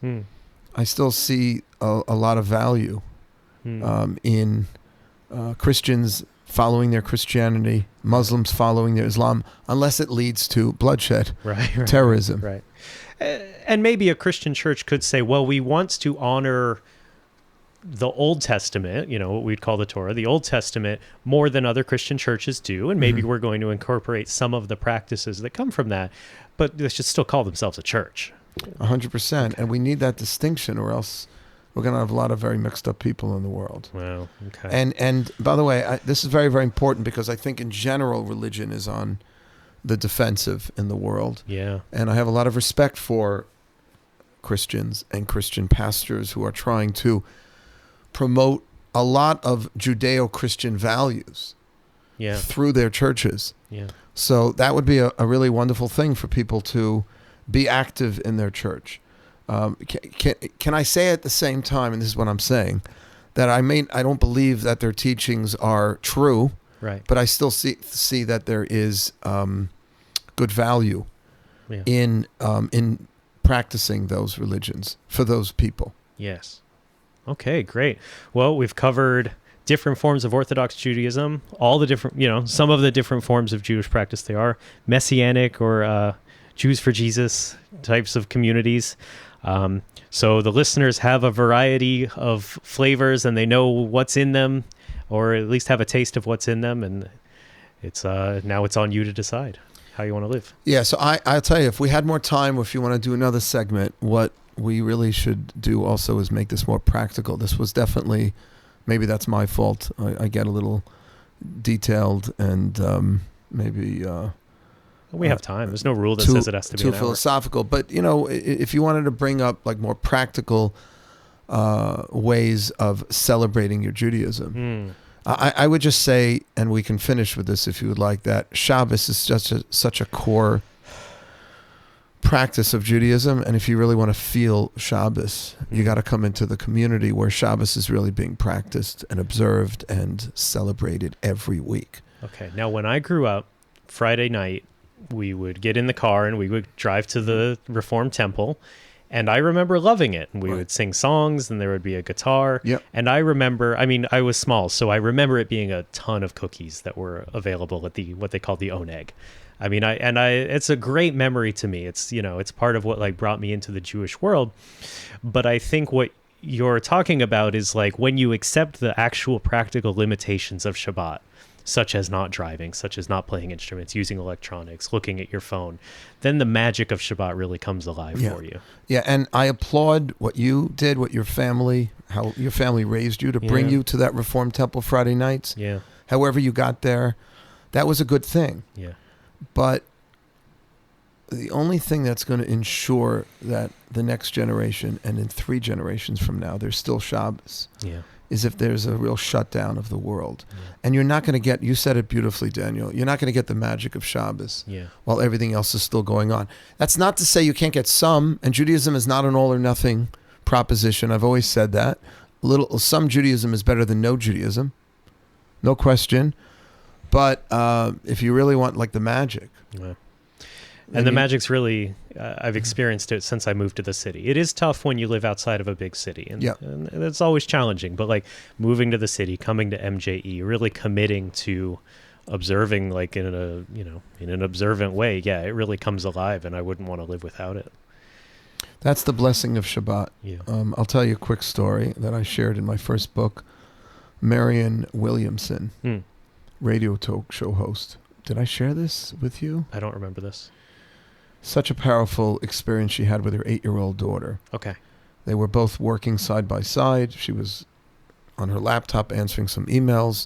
I still see a lot of value in Christians following their Christianity, Muslims following their Islam, unless it leads to bloodshed, terrorism. Right. And maybe a Christian church could say, well, we want to honor the Old Testament, what we'd call the Torah, the Old Testament, more than other Christian churches do, and maybe we're going to incorporate some of the practices that come from that, but they should still call themselves a church. 100%. Okay. And we need that distinction, or else we're going to have a lot of very mixed up people in the world. Wow. Okay. And by the way, this is very, very important, because I think in general religion is on the defensive in the world. Yeah. And I have a lot of respect for Christians and Christian pastors who are trying to promote a lot of Judeo-Christian values through their churches. Yeah. So that would be a really wonderful thing for people to be active in their church. Can I say at the same time, and this is what I'm saying, that I don't believe that their teachings are true, right? But I still see that there is good value in practicing those religions for those people. Yes. Okay, great. Well, we've covered different forms of Orthodox Judaism, all the different, some of the different forms of Jewish practice they are, Messianic or Jews for Jesus types of communities. So the listeners have a variety of flavors, and they know what's in them, or at least have a taste of what's in them. And it's now it's on you to decide how you want to live. Yeah. So I'll tell you, if we had more time, or if you want to do another segment, what we really should do also is make this more practical. This was definitely, maybe that's my fault. I get a little detailed and maybe... we have time. There's no rule that says it has to be too philosophical. But, if you wanted to bring up like more practical ways of celebrating your Judaism, I would just say, and we can finish with this if you would like, that Shabbos is just such a core practice of Judaism, and if you really want to feel Shabbos, you got to come into the community where Shabbos is really being practiced and observed and celebrated every week. Okay. Now, when I grew up, Friday night, we would get in the car and we would drive to the Reform Temple. And I remember loving it. We would sing songs and there would be a guitar. Yep. And I remember, I mean, I was small, so I remember it being a ton of cookies that were available at what they call the oneg. I mean, it's a great memory to me. It's, it's part of what like brought me into the Jewish world. But I think what you're talking about is like when you accept the actual practical limitations of Shabbat, such as not driving, such as not playing instruments, using electronics, looking at your phone, then the magic of Shabbat really comes alive for you. Yeah, and I applaud what you did, how your family raised you to bring you to that Reform Temple Friday nights. Yeah. However you got there, that was a good thing. Yeah. But the only thing that's going to ensure that the next generation and in 3 generations from now, there's still Shabbos. Yeah. Is if there's a real shutdown of the world. Yeah. And you're not going to get, you said it beautifully, Daniel, you're not going to get the magic of Shabbos while everything else is still going on. That's not to say you can't get some, and Judaism is not an all or nothing proposition. I've always said that. Some Judaism is better than no Judaism. No question. But if you really want like the magic. Yeah. And the magic's really, I've experienced it since I moved to the city. It is tough when you live outside of a big city, and it's always challenging. But like moving to the city, coming to MJE, really committing to observing like in an observant way, it really comes alive, and I wouldn't want to live without it. That's the blessing of Shabbat. Yeah. I'll tell you a quick story that I shared in my first book. Marianne Williamson, radio talk show host. Did I share this with you? I don't remember this. Such a powerful experience she had with her 8-year-old daughter. Okay. They were both working side by side. She was on her laptop answering some emails.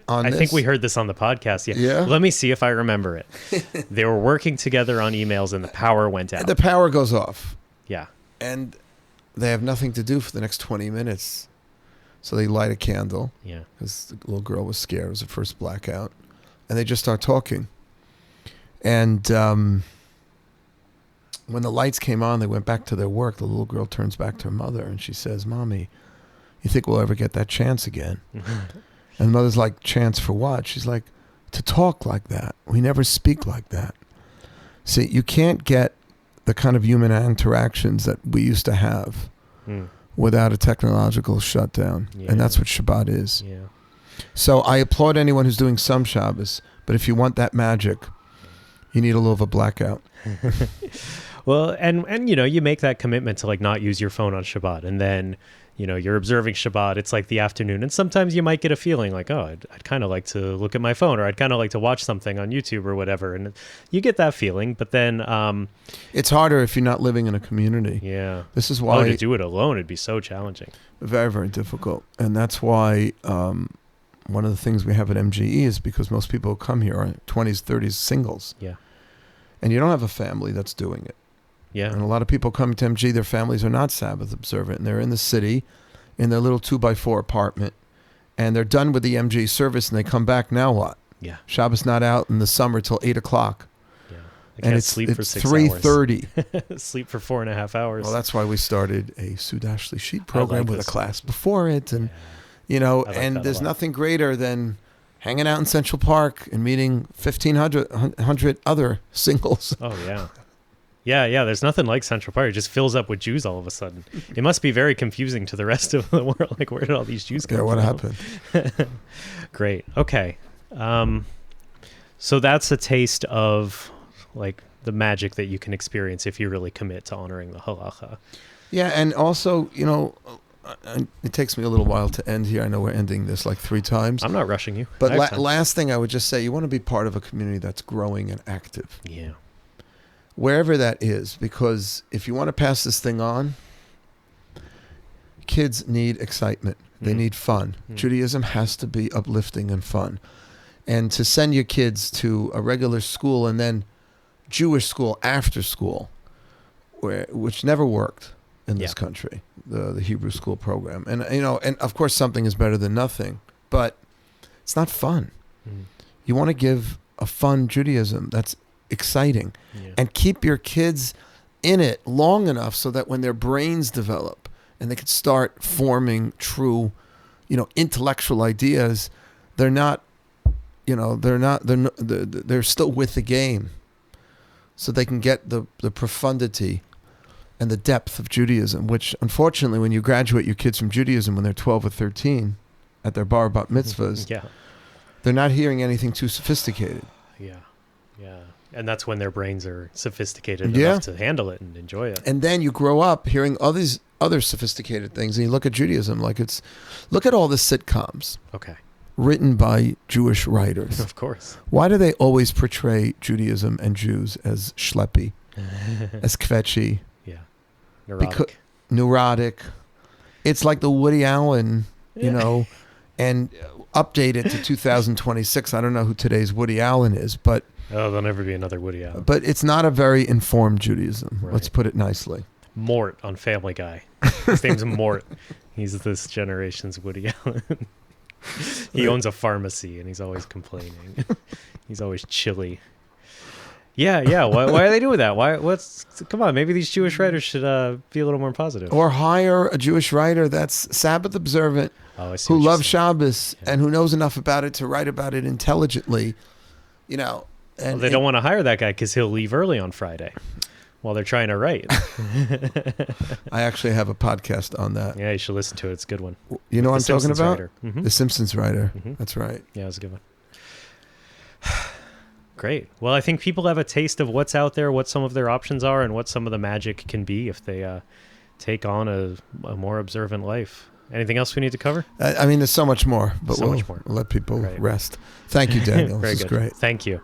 I think we heard this on the podcast. Yeah. Let me see if I remember it. They were working together on emails and the power went out. The power goes off. Yeah. And they have nothing to do for the next 20 minutes. So they light a candle. Yeah. Because the little girl was scared. It was the first blackout. And they just start talking. And when the lights came on, they went back to their work. The little girl turns back to her mother and she says, "Mommy, you think we'll ever get that chance again?" And the mother's like, "Chance for what?" She's like, "To talk like that. We never speak like that." See, you can't get the kind of human interactions that we used to have without a technological shutdown. Yeah. And that's what Shabbat is. Yeah. So I applaud anyone who's doing some Shabbos, but if you want that magic, you need a little of a blackout. Well, and you make that commitment to like not use your phone on Shabbat, and then you're observing Shabbat. It's like the afternoon, and sometimes you might get a feeling like, oh, I'd kind of like to look at my phone, or I'd kind of like to watch something on YouTube or whatever, and you get that feeling. But then it's harder if you're not living in a community. Yeah, this is why to do it alone, it'd be so challenging. Very, very difficult, and that's why one of the things we have at MGE is because most people who come here are 20s, 30s singles. Yeah. And you don't have a family that's doing it. Yeah. And a lot of people come to MG, their families are not Sabbath observant, and they're in the city in their little 2x4 apartment, and they're done with the MG service, and they come back, now what? Yeah. Shabbos not out in the summer till 8 o'clock. Yeah. And it's sleep for 6 3:30. hours. Sleep for 4.5 hours. Well, that's why we started a Sudashli Sheet program with a class before it, and and there's nothing greater than hanging out in Central Park and meeting 1,500 other singles. Oh, yeah. Yeah, there's nothing like Central Park. It just fills up with Jews all of a sudden. It must be very confusing to the rest of the world. Like, where did all these Jews come from? Yeah, what happened? Great. Okay. So that's a taste of, like, the magic that you can experience if you really commit to honoring the halacha. Yeah, and also, it takes me a little while to end here. I know we're ending this like 3 times. I'm not rushing you. But last thing I would just say, you want to be part of a community that's growing and active. Yeah. Wherever that is, because if you want to pass this thing on, kids need excitement. They need fun. Judaism has to be uplifting and fun. And to send your kids to a regular school and then Jewish school after school, which never worked in this country, the Hebrew school program. And and of course something is better than nothing, but it's not fun. You want to give a fun Judaism that's exciting. Yeah. And keep your kids in it long enough so that when their brains develop and they can start forming true, intellectual ideas, they're not, they're still with the game, so they can get the profundity and the depth of Judaism, which unfortunately, when you graduate your kids from Judaism when they're 12 or 13 at their bar bat mitzvahs, Yeah. they're not hearing anything too sophisticated. Yeah. Yeah. And that's when their brains are sophisticated Yeah. enough to handle it and enjoy it. And then you grow up hearing all these other sophisticated things, and you look at Judaism look at all the sitcoms Okay. written by Jewish writers. Of course. Why do they always portray Judaism and Jews as schleppy, as kvetchy, Yeah. Neurotic. neurotic? It's like the Woody Allen, and update it to 2026. I don't know who today's Woody Allen is, but Oh, there'll never be another Woody Allen. but it's not a very informed Judaism. Right. Let's put it nicely. Mort on Family Guy. His name's Mort. He's this generation's Woody Allen. He owns a pharmacy and he's always complaining. He's always chilly. Yeah. Why are they doing that? Come on, maybe these Jewish writers should be a little more positive. Or hire a Jewish writer that's Sabbath observant, Oh, I see who what you're loves saying. Shabbos and who knows enough about it to write about it intelligently, And Well, they don't want to hire that guy because he'll leave early on Friday while they're trying to write. I actually have a podcast on that. Yeah, you should listen to it. It's a good one. You know what I'm The talking Simpsons about? writer. Mhm. The Simpsons writer. Mhm. That's right. Yeah, it was a good one. Great. Well, I think people have a taste of what's out there, what some of their options are, and what some of the magic can be if they take on a more observant life. Anything else we need to cover? I mean, there's so much more, but So we'll much more. let people Right. rest. Thank you, Daniel. Very This is good. great. Thank you.